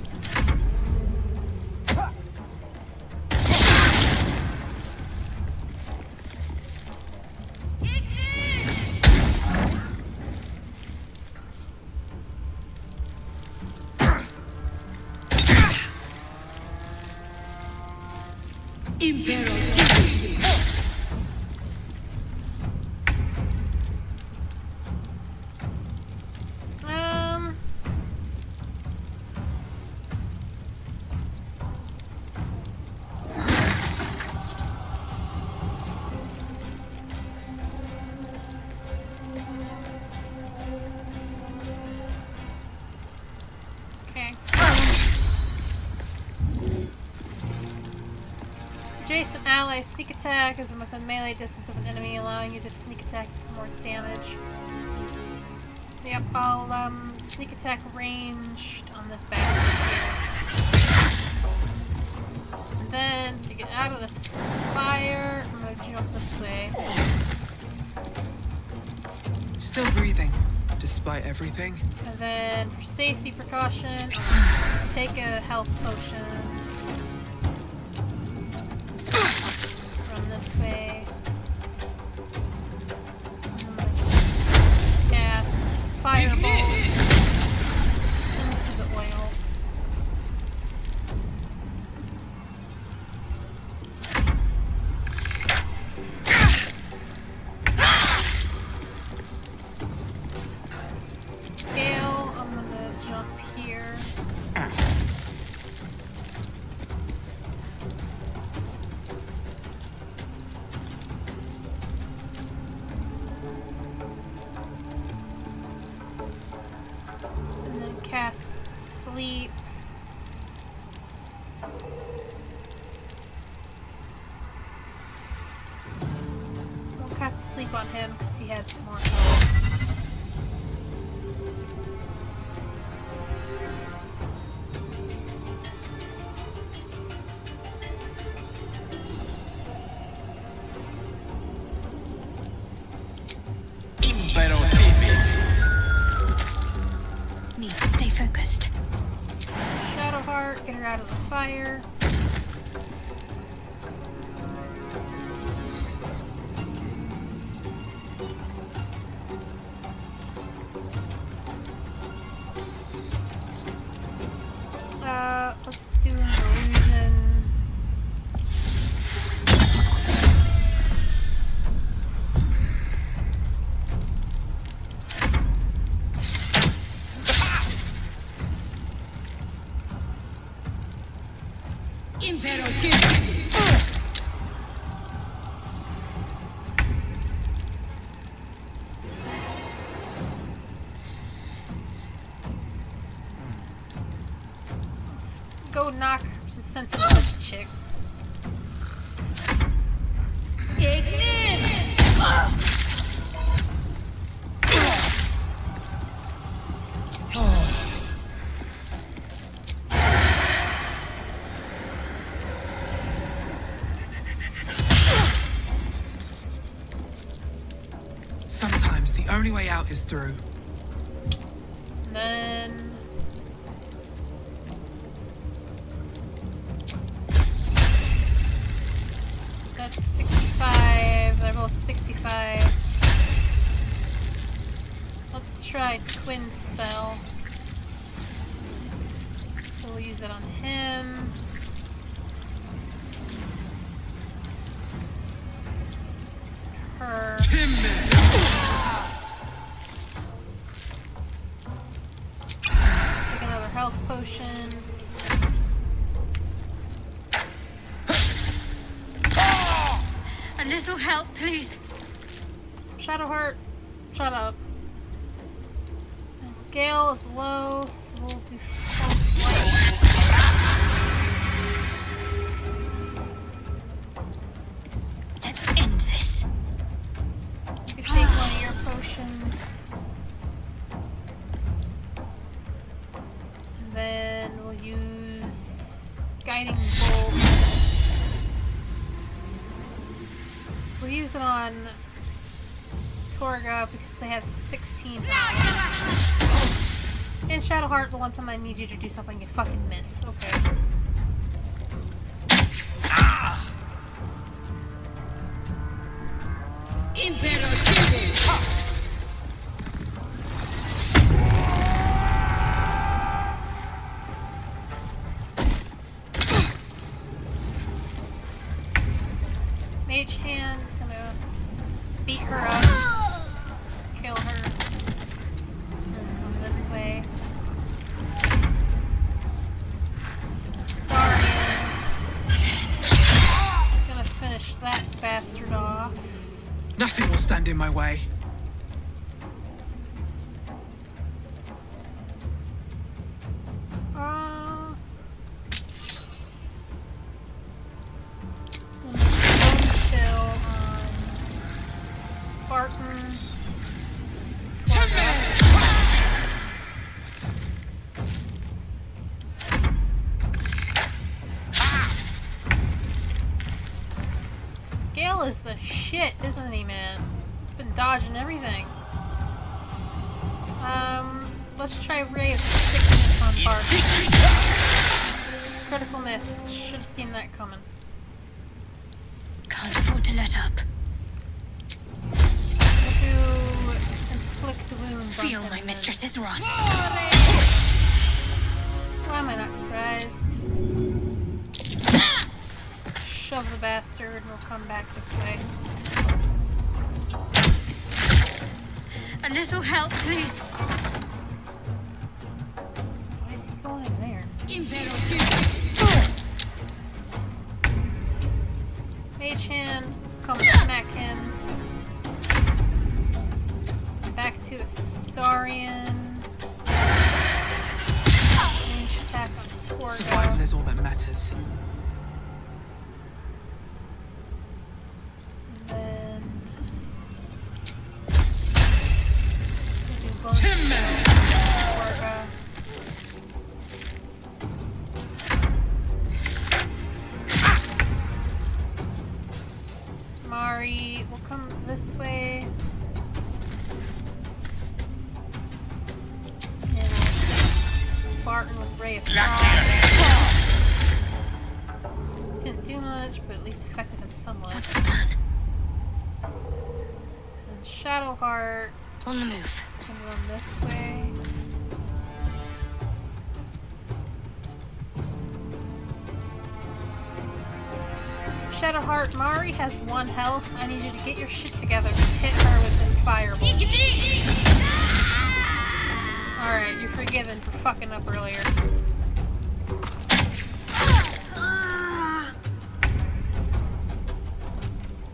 Speaker 1: Okay. Adjacent ally sneak attack is within melee distance of an enemy, allowing you to sneak attack for more damage. Yep, I'll sneak attack ranged on this bastard here. And then to get out of this fire, I'm gonna jump this way.
Speaker 11: Still breathing, despite everything.
Speaker 1: And then for safety precaution, I'll take a health potion. Run this way. Cast Firebolt into the oil. Gale, I'm gonna jump here. And then cast Sleep. We'll cast Sleep on him because he has more health. her out of the fire. Let's do an illusion. Let's go knock some sense into this chick.
Speaker 11: Sometimes the only way out is through.
Speaker 1: Then that's 65. They're both 65. Let's try twin spell. So we'll use it on him. Her. Take another health potion.
Speaker 3: A little help, please.
Speaker 1: Shadowheart, shut up. And Gale is low, so we'll do false light.
Speaker 3: Let's end this.
Speaker 1: You can take one of your potions. And then we'll use Guiding Bolt. We'll use it on Torga because they have 16 health. And Shadowheart, the one time I need you to do something you fucking miss. Okay. Mage Hand is gonna beat her up, kill her, and then come this way. Astarion is gonna finish that bastard off.
Speaker 11: Nothing will stand in my way.
Speaker 1: Gale is the shit, isn't he, man? He's been dodging everything. Let's try Ray of Sickness on Bart. Critical miss. Should have seen that coming.
Speaker 3: Can't afford to let up.
Speaker 1: We'll do inflict wounds on
Speaker 3: Feel
Speaker 1: him
Speaker 3: my
Speaker 1: then.
Speaker 3: mistress's wrath.
Speaker 1: Why am I not surprised? Shove the bastard and we'll come back this way.
Speaker 3: A little help, please.
Speaker 1: Why is he going in there? Mage Hand, come smack him. Back to Astarion. Range attack on Torga.
Speaker 11: Survival is all that matters.
Speaker 1: And then we'll do bone shield on Torga. Mari will come this way. And we'll hit Barton with Ray of Frost. Didn't do much, but at least affected him somewhat.
Speaker 3: What's the plan?
Speaker 1: And Shadowheart
Speaker 3: On the move.
Speaker 1: can run this way. Shadowheart, Mari has 1 health. I need you to get your shit together and hit her with this fireball. Alright, you're forgiven for fucking up earlier.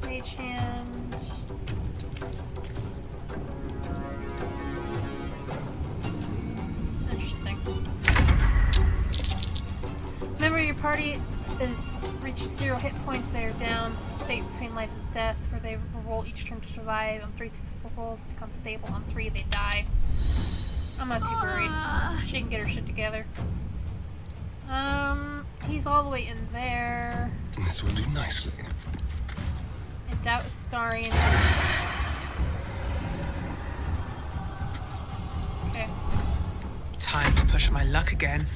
Speaker 1: Mage hand. Interesting. Remember, your party is reached 0 hit points. They are down, state between life and death, where they roll each turn to survive. On 3 successful rolls, become stable. On 3, they die. I'm not too worried. She can get her shit together. He's all the way in there.
Speaker 4: This will do nicely.
Speaker 1: I doubt Astarion. Okay.
Speaker 11: Time to push my luck again.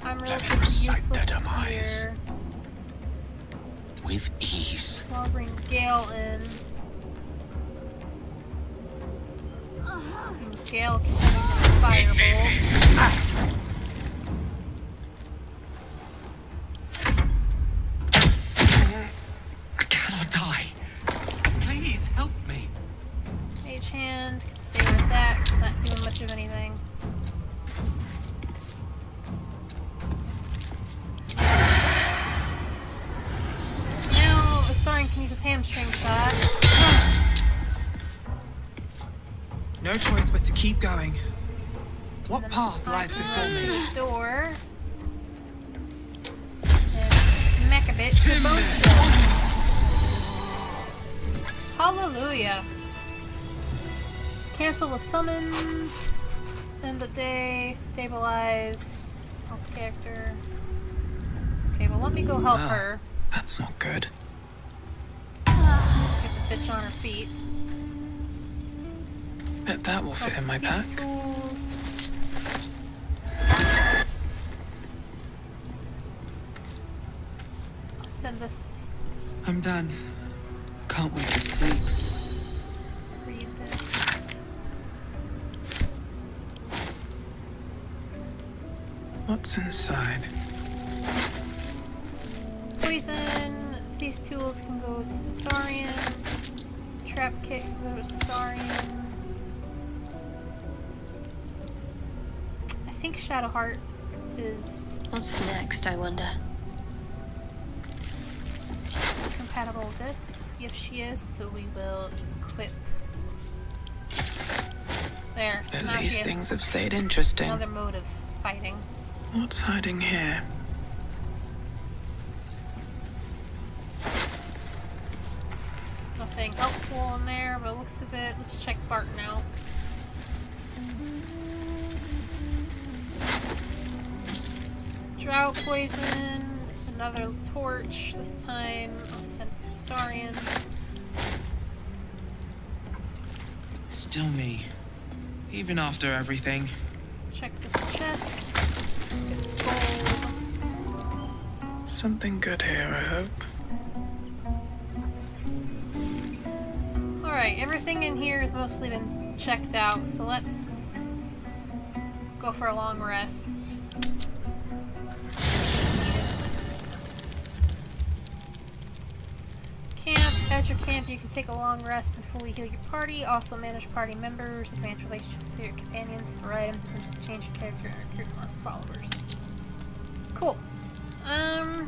Speaker 1: I'm
Speaker 8: Let me
Speaker 1: relatively
Speaker 8: recite their
Speaker 1: useless
Speaker 8: demise.
Speaker 1: here.
Speaker 8: With ease.
Speaker 1: So I'll bring Gale in. And Gale can hit him with a fireball.
Speaker 8: I cannot die. Please help me.
Speaker 1: Mage hand can stay where it's at, 'cause it's not doing much of anything. Now Astarion can use his hamstring shot.
Speaker 11: No choice but to keep going. What
Speaker 1: Then
Speaker 11: path
Speaker 1: I
Speaker 11: lies
Speaker 1: can
Speaker 11: before
Speaker 1: run to
Speaker 11: me?
Speaker 1: the door and smack a bitch with bone chill. Hallelujah. Cancel the summons. End the day. Stabilize. Help character. Okay, well let me go help
Speaker 11: Ah.
Speaker 1: her.
Speaker 11: That's not good.
Speaker 1: Get the bitch on her feet.
Speaker 11: Bet that will fit in my
Speaker 1: Thieves'
Speaker 11: pack.
Speaker 1: tools. I'll send this.
Speaker 2: I'm done. Can't wait to sleep.
Speaker 1: Read this.
Speaker 11: What's inside?
Speaker 1: Poison. These tools can go to Astarion. Trap kit can go to Astarion. I think Shadowheart is
Speaker 3: What's next, I wonder?
Speaker 1: compatible with this. Yes, she is, so we will equip. There, so
Speaker 11: At
Speaker 1: now
Speaker 11: least
Speaker 1: she has
Speaker 11: things have stayed interesting.
Speaker 1: another mode of fighting.
Speaker 11: What's hiding here?
Speaker 1: Nothing helpful in there, but looks of it. Let's check Bart now. Drought poison, another torch. This time I'll send it to Astarion.
Speaker 2: Still me. Even after everything.
Speaker 1: Check this chest. Get the gold.
Speaker 11: Something good here, I hope.
Speaker 1: Alright, everything in here has mostly been checked out, so let's go for a long rest. Camp. At your camp, you can take a long rest and fully heal your party. Also manage party members, advance relationships with your companions, store items, eventually change your character, and recruit more followers. Cool. By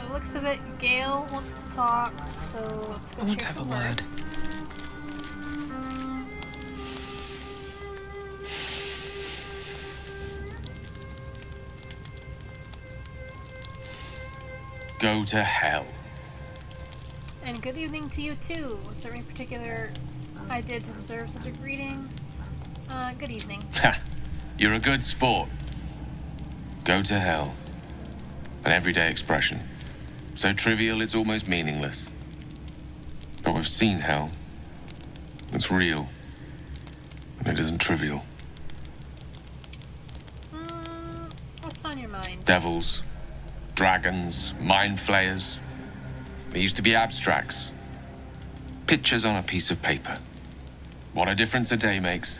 Speaker 1: the looks of it, Gale wants to talk, so let's go
Speaker 11: I want
Speaker 1: share
Speaker 11: to have
Speaker 1: some
Speaker 11: a word.
Speaker 1: words.
Speaker 7: Go to hell.
Speaker 1: And good evening to you too. Was there any particular I did to deserve such a greeting? Good evening.
Speaker 7: Ha! You're a good sport. Go to hell. An everyday expression. So trivial it's almost meaningless. But we've seen hell. It's real. And it isn't trivial.
Speaker 1: What's on your mind?
Speaker 7: Devils, dragons, mind flayers. They used to be abstracts. Pictures on a piece of paper. What a difference a day makes.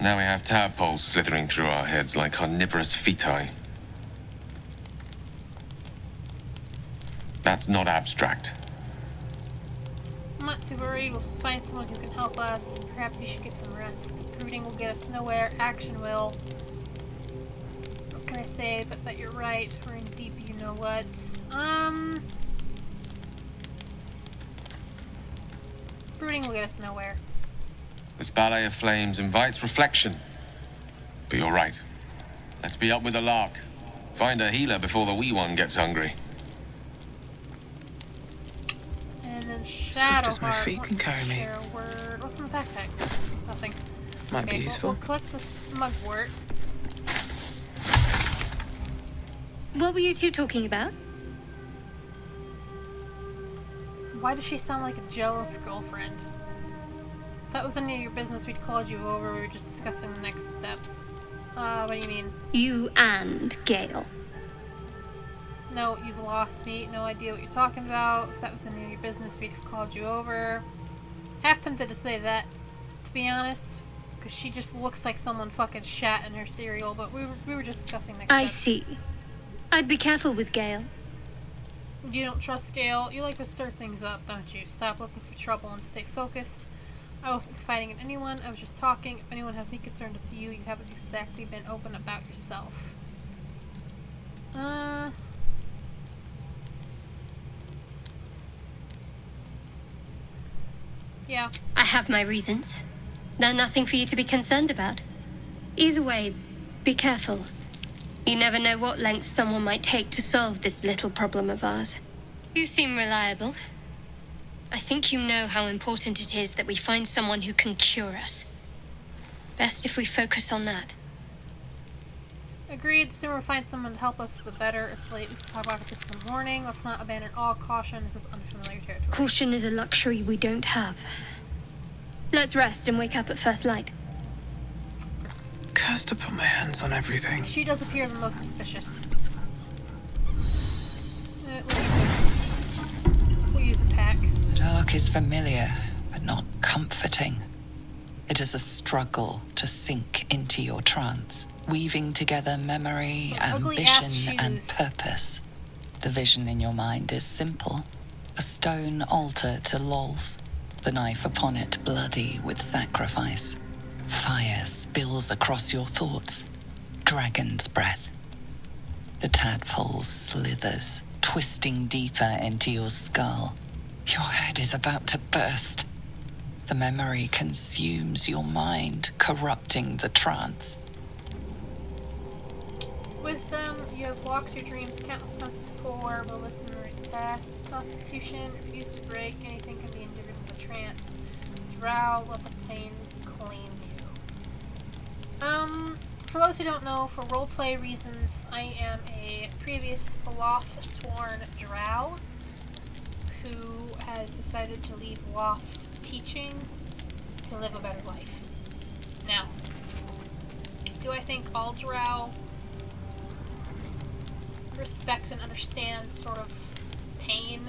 Speaker 7: Now we have tadpoles slithering through our heads like carnivorous feti. That's not abstract.
Speaker 1: I'm not too worried. We'll find someone who can help us. Perhaps you should get some rest. Brooding will get us nowhere. Action will. What can I say but that you're right? We're in deep you know what. Brooding will get us nowhere.
Speaker 7: This ballet of flames invites reflection. But you're right. Let's be up with the lark. Find a healer before the wee one gets hungry.
Speaker 1: And then
Speaker 11: Swift as my
Speaker 1: Shadowheart
Speaker 11: feet can
Speaker 1: wants to
Speaker 11: carry me.
Speaker 1: share a word. What's in the backpack? Nothing.
Speaker 11: Might
Speaker 1: Okay,
Speaker 11: be useful.
Speaker 1: We'll collect this mugwort.
Speaker 3: What were you two talking about?
Speaker 1: Why does she sound like a jealous girlfriend? If that was any of your business, we'd called you over. We were just discussing the next steps. What do you mean?
Speaker 3: You and Gale.
Speaker 1: No, you've lost me. No idea what you're talking about. If that was any of your business, we'd have called you over. Half tempted to say that, to be honest. Because she just looks like someone fucking shat in her cereal, but we were just discussing next steps.
Speaker 3: I see. I'd be careful with Gale.
Speaker 1: You don't trust Gale. You like to stir things up, don't you? Stop looking for trouble and stay focused. I wasn't confiding in anyone. I was just talking. If anyone has me concerned, it's you. You haven't exactly been open about yourself. Yeah.
Speaker 3: I have my reasons. They're nothing for you to be concerned about. Either way, be careful. You never know what lengths someone might take to solve this little problem of ours. You seem reliable. I think you know how important it is that we find someone who can cure us. Best if we focus on that.
Speaker 1: Agreed. The sooner we find someone to help us, the better. It's late. We can talk about this in the morning. Let's not abandon all caution. This is unfamiliar territory.
Speaker 3: Caution is a luxury we don't have. Let's rest and wake up at first light.
Speaker 11: Cursed to put my hands on everything.
Speaker 1: She does appear the most suspicious. We'll use the pack.
Speaker 5: The dark is familiar, but not comforting. It is a struggle to sink into your trance, weaving together memory,
Speaker 1: Some ugly-ass
Speaker 5: ambition, and
Speaker 1: shoes.
Speaker 5: purpose. The vision in your mind is simple. A stone altar to Lolth, the knife upon it bloody with sacrifice. Fire spills across your thoughts. Dragon's breath. The tadpole slithers, twisting deeper into your skull. Your head is about to burst. The memory consumes your mind, corrupting the trance.
Speaker 1: Wisdom, you have walked your dreams countless times before. Will this memory pass? Constitution, refuse to break. Anything can be endured in the trance. Drow, let the pain claim you. For those who don't know, for roleplay reasons, I am a previous Loth-sworn drow who has decided to leave Loth's teachings to live a better life. Now, do I think all drow respect and understand sort of pain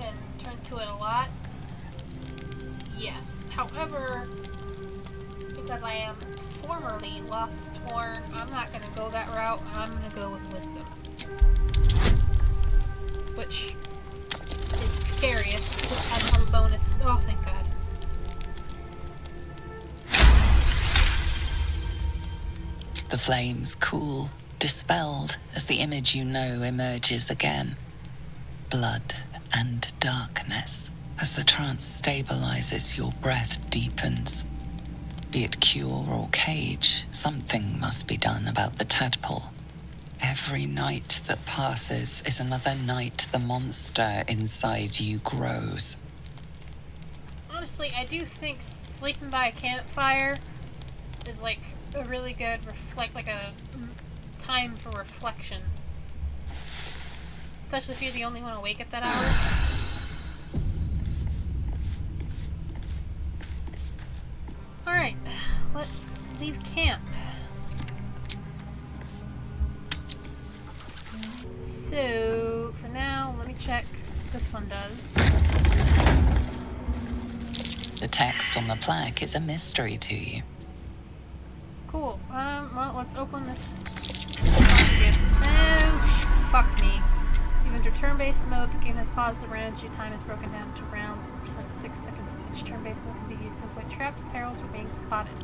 Speaker 1: and turn to it a lot? Yes. However, because I am formerly Loth-sworn, I'm not going to go that route. I'm going to go with wisdom. Which is precarious because I don't have a bonus. Oh, thank God.
Speaker 5: The flames cool, dispelled as the image you know emerges again. Blood and darkness. As the trance stabilizes, your breath deepens. Be it cure or cage, something must be done about the tadpole. Every night that passes is another night the monster inside you grows.
Speaker 1: Honestly, I do think sleeping by a campfire is like a really good like a time for reflection. Especially if you're the only one awake at that hour. Alright, let's leave camp. So, for now, let me check. This one does.
Speaker 5: The text on the plaque is a mystery to you.
Speaker 1: Cool. Well, let's open this. Oh, fuck me. You've entered turn-based mode. The game has paused around you. Time is broken down into rounds. It represents 6 seconds of each. Turn-based mode can be used to avoid traps, perils, or being spotted.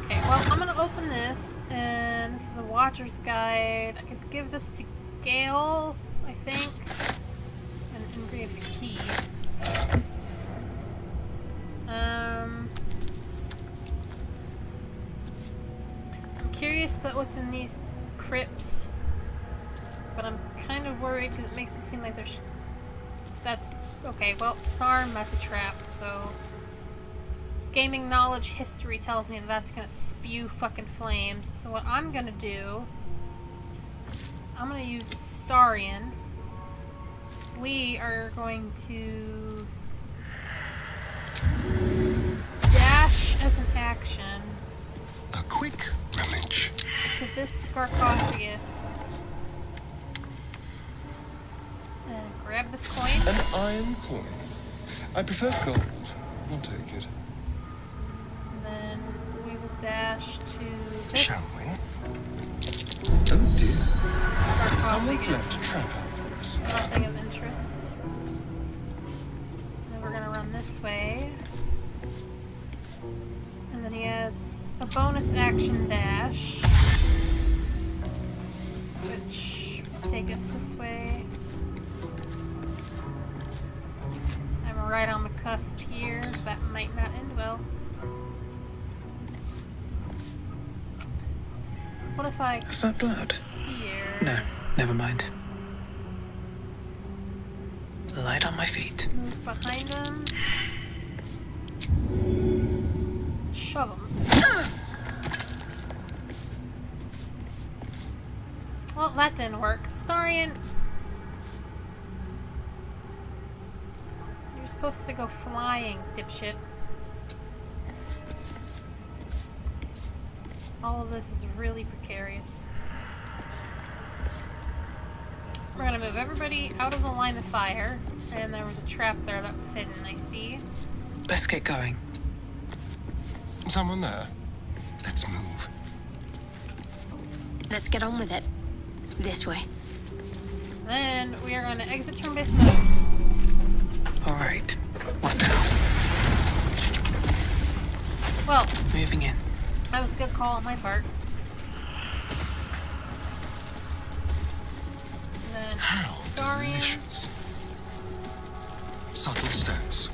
Speaker 1: Okay, well, I'm gonna open this, and this is a Watcher's Guide. I could give this to Gale, I think. An engraved key. I'm curious about what's in these crypts, but I'm kind of worried because it makes it seem like there's... That's... Okay, well, disarm, that's a trap, so... Gaming knowledge history tells me that that's gonna spew fucking flames, so what I'm gonna do is I'm gonna use Astarion. We are going to... dash as an action
Speaker 4: A quick rummage.
Speaker 1: to this sarcophagus and grab this coin.
Speaker 4: An iron coin. I prefer gold. I'll take it.
Speaker 1: And then we will dash to this
Speaker 4: Shall we? Oh dear. Someone's left a
Speaker 1: sarcophagus.
Speaker 4: trap outdoors.
Speaker 1: Nothing of interest. Then we're gonna run this way. And then he has a bonus action dash, which will take us this way. I'm right on the cusp here. That might not end well. What if I...
Speaker 11: Is that blood?
Speaker 1: Here.
Speaker 11: No, never mind. Light on my feet.
Speaker 1: Move behind him. Shove him. Well, that didn't work. Astarion, you're supposed to go flying, dipshit. All of this is really precarious. We're gonna move everybody out of the line of fire. And there was a trap there that was hidden, I see.
Speaker 11: Let's get going.
Speaker 4: Someone there. Let's move.
Speaker 3: Let's get on with it. This way.
Speaker 1: Then we are going to exit turn-based mode.
Speaker 11: Alright. What now?
Speaker 1: Well,
Speaker 11: Moving in.
Speaker 1: that was a good call on my part. And then
Speaker 4: How
Speaker 1: Astarion.
Speaker 4: delicious. Subtle steps.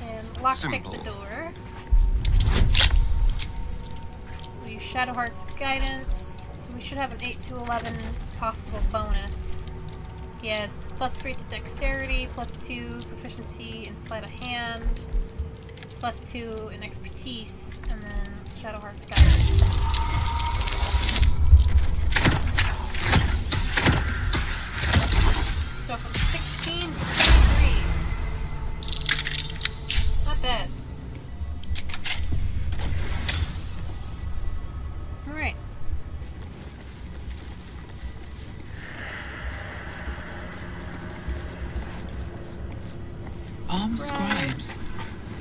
Speaker 1: And lockpick
Speaker 4: Symbol.
Speaker 1: the door. We use Shadowheart's guidance, so we should have an 8 to 11 possible bonus. Yes, +3 to dexterity, +2 proficiency in sleight of hand, +2 in expertise, and then Shadowheart's guidance. So from 16 to 23. Not bad. Alright.
Speaker 11: Armed scribes,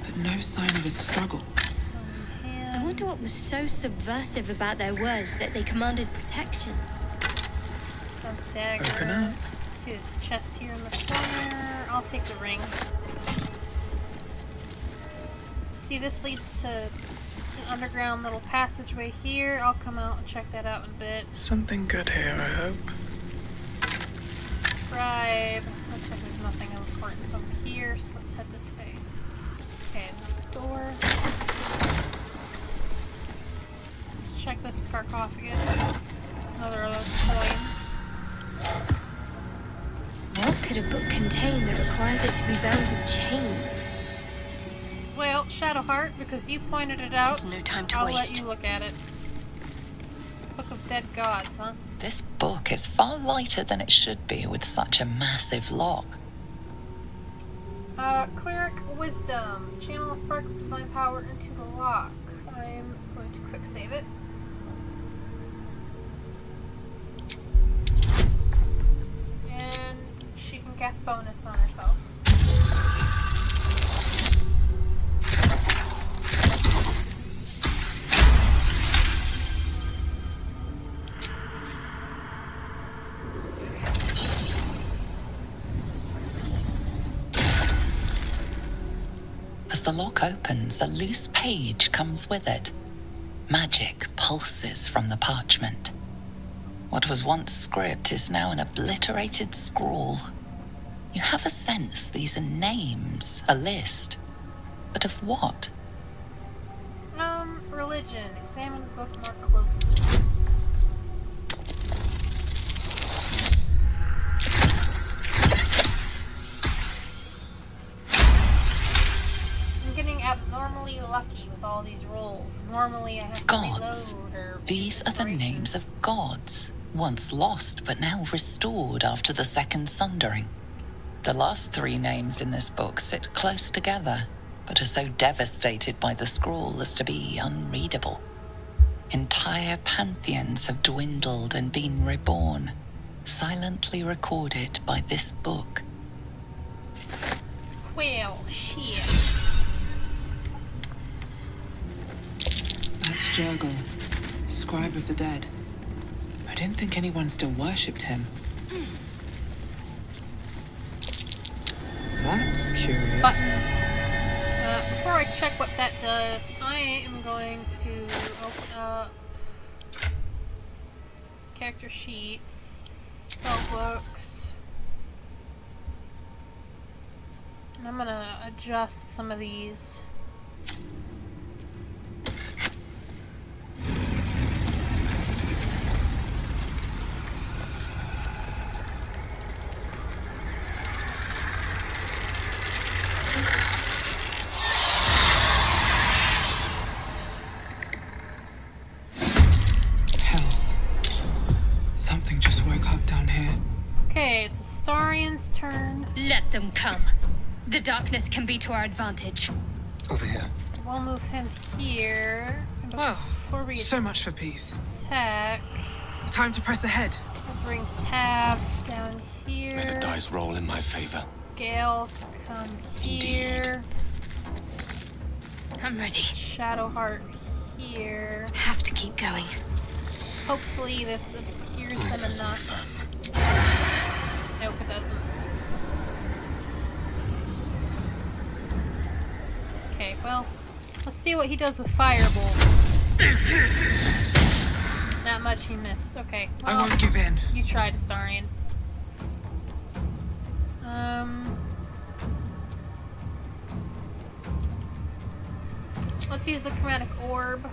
Speaker 11: but no sign of a struggle.
Speaker 3: I wonder what was so subversive about their words that they commanded protection.
Speaker 1: A dagger.
Speaker 11: Open up.
Speaker 1: See this chest here in the corner. I'll take the ring. See, this leads to an underground little passageway here. I'll come out and check that out in a bit.
Speaker 11: Something good here, I hope.
Speaker 1: Scribe. Looks like there's nothing of importance over here, so let's head this way. Okay, another door. Let's check the sarcophagus. Another of those coins.
Speaker 3: What could a book contain that requires it to be bound with chains?
Speaker 1: Well, Shadowheart, because you pointed it out,
Speaker 3: There's no time to
Speaker 1: I'll
Speaker 3: waste.
Speaker 1: let you look at it. Book of Dead Gods, huh?
Speaker 5: This book is far lighter than it should be with such a massive lock.
Speaker 1: Cleric Wisdom. Channel a spark of divine power into the lock. I'm going to quick save it. And she can cast bonus on herself.
Speaker 5: As the lock opens, a loose page comes with it. Magic pulses from the parchment. What was once script is now an obliterated scrawl. You have a sense these are names, a list. But of what?
Speaker 1: Religion. Examine the book more closely. I'm getting abnormally lucky with all these rolls. Normally I have to
Speaker 5: Gods.
Speaker 1: reload or
Speaker 5: These are the names of gods, once lost but now restored after the Second Sundering. The last three names in this book sit close together, but are so devastated by the scroll as to be unreadable. Entire pantheons have dwindled and been reborn, silently recorded by this book.
Speaker 1: Well, shit.
Speaker 2: That's Jurgle, scribe of the dead. I didn't think anyone still worshipped him. That's curious.
Speaker 1: But before I check what that does, I am going to open up character sheets, spell books, and I'm gonna adjust some of these. Okay, it's Astarion's turn.
Speaker 3: Let them come. The darkness can be to our advantage.
Speaker 4: Over here.
Speaker 1: We'll move him here. And
Speaker 11: Well,
Speaker 1: before we
Speaker 11: so much for peace.
Speaker 1: attack,
Speaker 11: Time to press ahead.
Speaker 1: we'll bring Tav down here.
Speaker 12: May the dice roll in my favor.
Speaker 1: Gale can come here.
Speaker 3: I'm ready.
Speaker 1: Shadowheart here.
Speaker 3: Have to keep going.
Speaker 1: Hopefully this obscures him enough. Nope, it doesn't. Okay, well, let's see what he does with Firebolt. Not much he missed. Okay, well,
Speaker 11: I won't give in.
Speaker 1: you tried, Astarion. Let's use the chromatic orb.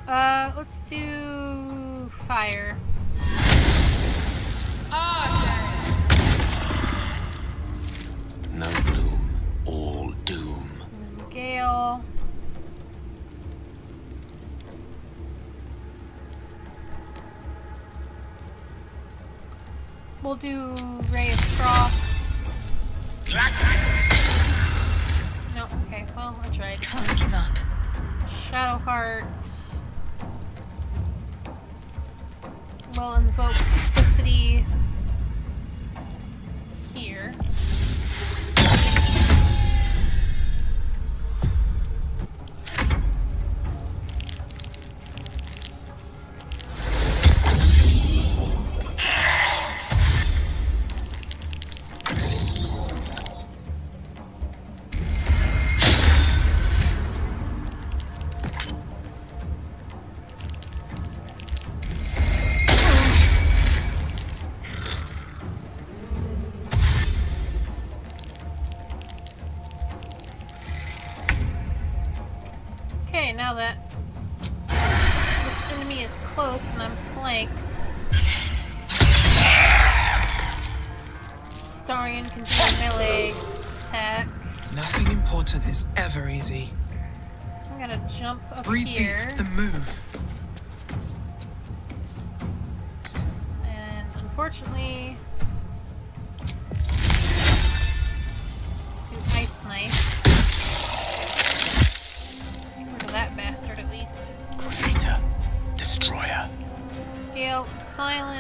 Speaker 1: Let's do fire.
Speaker 12: No gloom, all doom.
Speaker 1: And Gale. We'll do Ray of Frost. No, okay, well, I tried.
Speaker 3: Can't give up.
Speaker 1: Shadowheart. We'll invoke Duplicity here. Okay, now that this enemy is close and I'm flanked, Astarion can do a melee attack.
Speaker 11: Nothing important is ever easy.
Speaker 1: I'm gonna jump up
Speaker 11: Breathe
Speaker 1: here.
Speaker 11: deep and move.
Speaker 1: And unfortunately, do Ice Knife.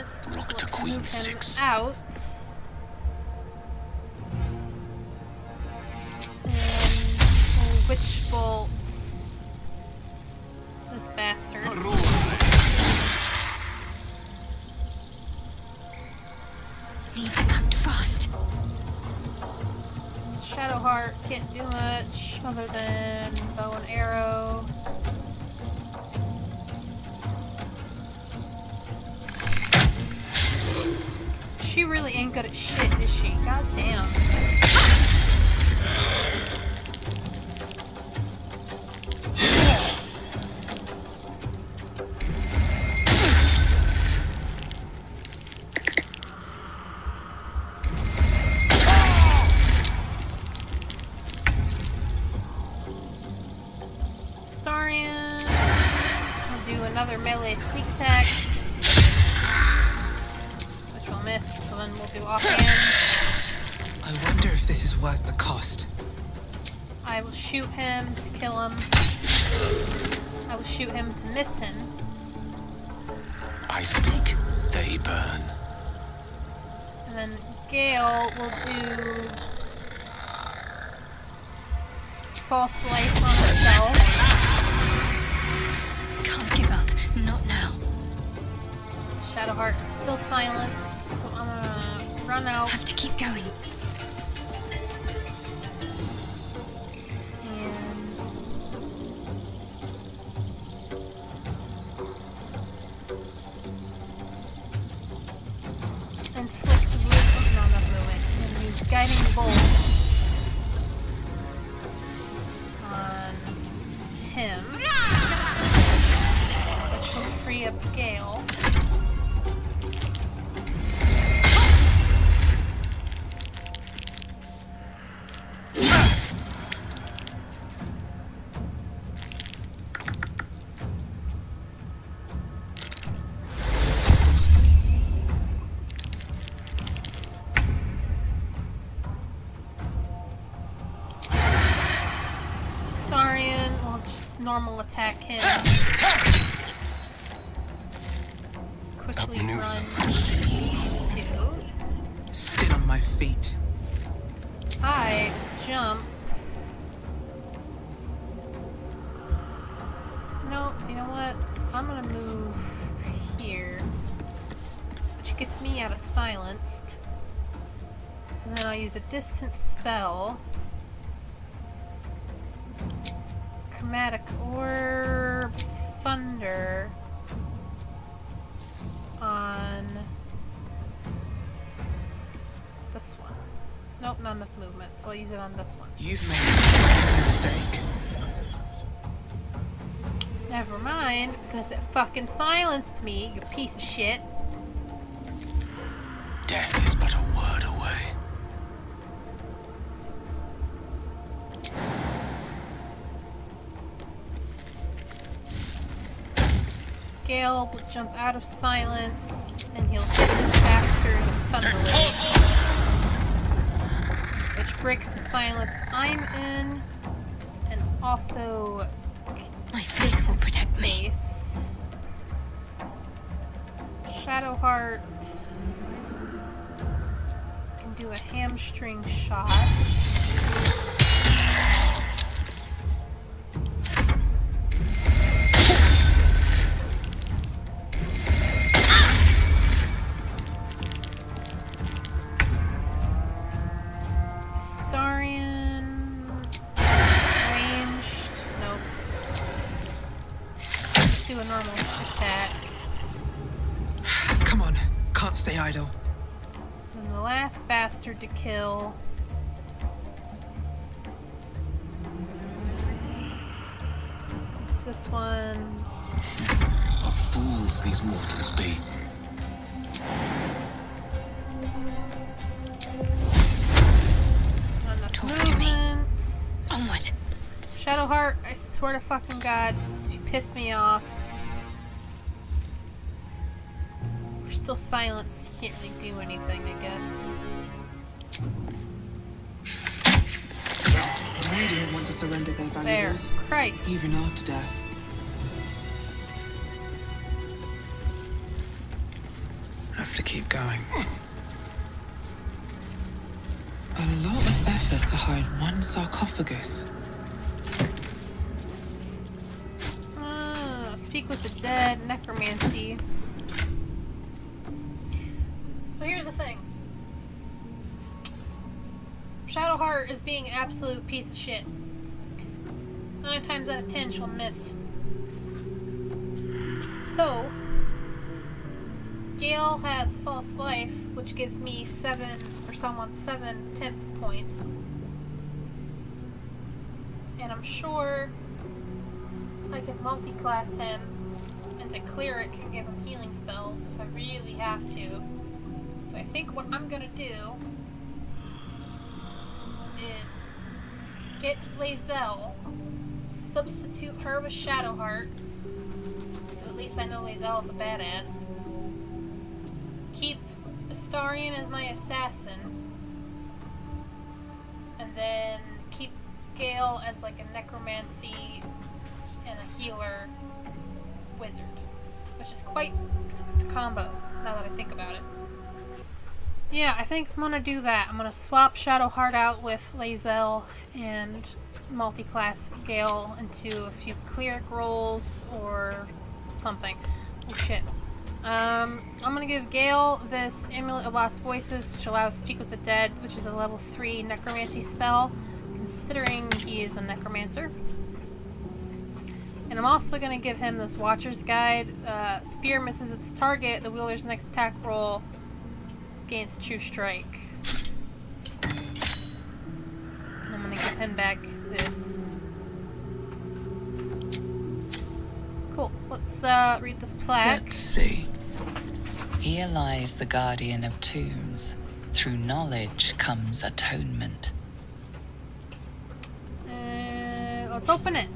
Speaker 1: silenced, so
Speaker 12: Rock to
Speaker 1: let's
Speaker 12: Queen
Speaker 1: move him
Speaker 12: 6.
Speaker 1: out. And Witch Bolt this bastard.
Speaker 3: Need to act fast.
Speaker 1: Shadowheart can't do much other than bow and arrow. She really ain't good at shit, is she? God damn. Astarion. We'll do another melee sneak attack. Which will miss, so then we'll do offhand.
Speaker 11: I wonder if this is worth the cost.
Speaker 1: I will shoot him to kill him. I will shoot him to miss him.
Speaker 12: I speak, they burn.
Speaker 1: And then Gale will do false life on herself.
Speaker 3: Can't give up. Not now.
Speaker 1: Shadowheart is still silenced, so I'm gonna run out.
Speaker 3: Have to keep going.
Speaker 1: And inflict and use guiding bolt on him, which will free up Gale. Astarion will just normal attack him. Quickly run to these two.
Speaker 11: Still on my feet.
Speaker 1: I jump. No, you know what? I'm gonna move here, which gets me out of silenced. And then I'll use a distance spell. Chromatic Orb Thunder on this one. Nope, not enough movement, so I'll use it on this one.
Speaker 11: You've made a mistake.
Speaker 1: Never mind, because it fucking silenced me, you piece of shit.
Speaker 12: Death is but a word away.
Speaker 1: Gale will jump out of silence, and he'll hit this bastard with Thunderwave, which breaks the silence I'm in, and also
Speaker 3: my face will protect me.
Speaker 1: Shadowheart can do a hamstring shot. Astarion ranged. Nope. Let's do a normal attack.
Speaker 11: Come on, can't stay idle.
Speaker 1: And the last bastard to kill is this one.
Speaker 12: What fools these mortals be.
Speaker 1: Not enough movement.
Speaker 3: Onward.
Speaker 1: Shadowheart, I swear to fucking God, you piss me off. We're still silenced, you can't really do anything, I guess.
Speaker 11: The Radiant want to surrender their
Speaker 1: There.
Speaker 11: valuables.
Speaker 1: Christ.
Speaker 11: Even after death. have to keep going.
Speaker 2: A lot of effort to hide one sarcophagus.
Speaker 1: Speak with the dead, necromancy. So here's the thing. Shadowheart is being an absolute piece of shit. 9 times out of 10 she'll miss. So, Gale has false life, which gives me 7 temp points. And I'm sure I can multi-class him into cleric and give him healing spells if I really have to. So I think what I'm gonna do is get lae'zel, substitute her with Shadowheart, because at least I know lae'zel is a badass. Keep Astarion as my assassin, and then keep Gale as like a necromancy and a healer wizard, which is quite the combo now that I think about it. Yeah, I think I'm gonna do that. I'm gonna swap Shadowheart out with lae'zel and multi-class Gale into a few cleric roles or something. Oh shit. I'm gonna give Gale this Amulet of Lost Voices, which allows Speak with the Dead, which is a level 3 necromancy spell, considering he is a necromancer. And I'm also gonna give him this Watcher's Guide. Spear misses its target, the wielder's next attack roll gains True Strike. I'm gonna give him back this. Cool. Let's read this plaque.
Speaker 5: Let's see. Here lies the guardian of tombs. Through knowledge comes atonement.
Speaker 1: Let's open it.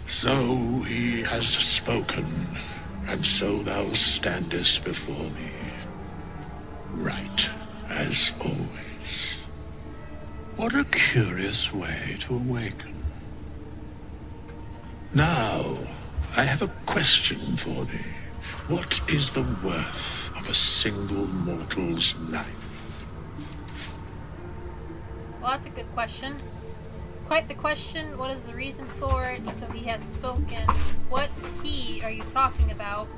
Speaker 12: So he has spoken, and so thou standest before me. Right, as always. What a curious way to awaken. Now, I have a question for thee. What is the worth of a single mortal's life?
Speaker 1: Well, that's a good question. Quite the question. What is the reason for it? So he has spoken. What he are you talking about?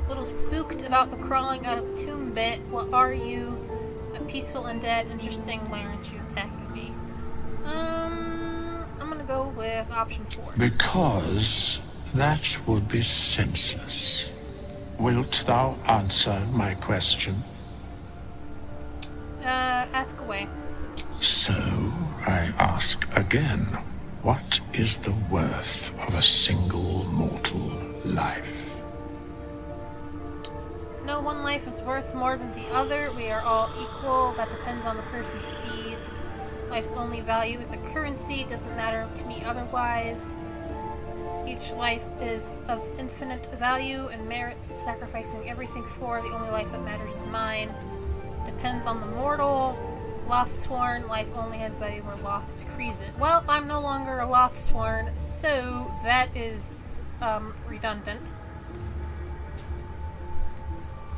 Speaker 1: A little spooked about the crawling out of the tomb bit. What are you? A peaceful undead. Interesting. Why aren't you attacking me? I'm gonna go with option 4.
Speaker 12: Because that would be senseless. Wilt thou answer my question?
Speaker 1: Ask away.
Speaker 12: So, I ask again, what is the worth of a single mortal life?
Speaker 1: No one life is worth more than the other. We are all equal. That depends on the person's deeds. Life's only value is a currency. Doesn't matter to me otherwise. Each life is of infinite value and merits sacrificing everything for. The only life that matters is mine. Depends on the mortal. Lothsworn, life only has value where Loth decrees it. Well, I'm no longer a Lothsworn, so that is redundant.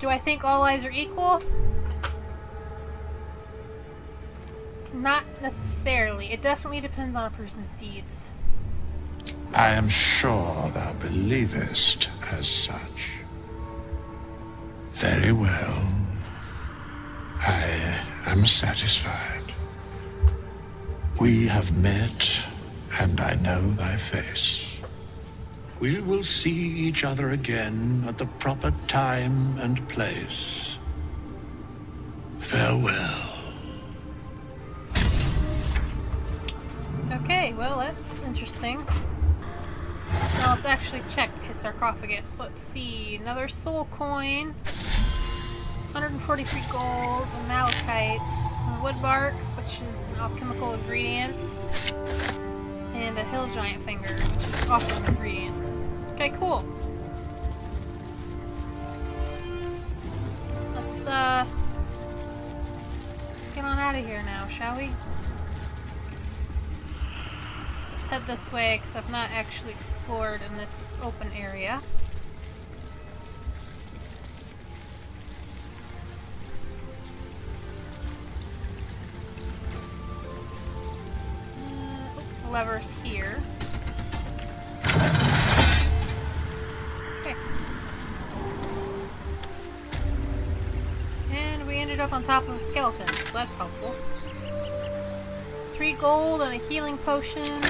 Speaker 1: Do I think all lives are equal? Not necessarily. It definitely depends on a person's deeds.
Speaker 12: I am sure thou believest as such. Very well. I am satisfied. We have met, and I know thy face. We will see each other again at the proper time and place. Farewell.
Speaker 1: Okay, well, that's interesting. Now let's actually check his sarcophagus. Let's see. Another soul coin. 143 gold, a malachite, some wood bark, which is an alchemical ingredient, and a hill giant finger, which is also an ingredient. Okay, cool. Let's get on out of here now, shall we? Let's head this way, because I've not actually explored in this open area. Levers here. Okay. And we ended up on top of a skeleton, so that's helpful. 3 gold and a healing potion.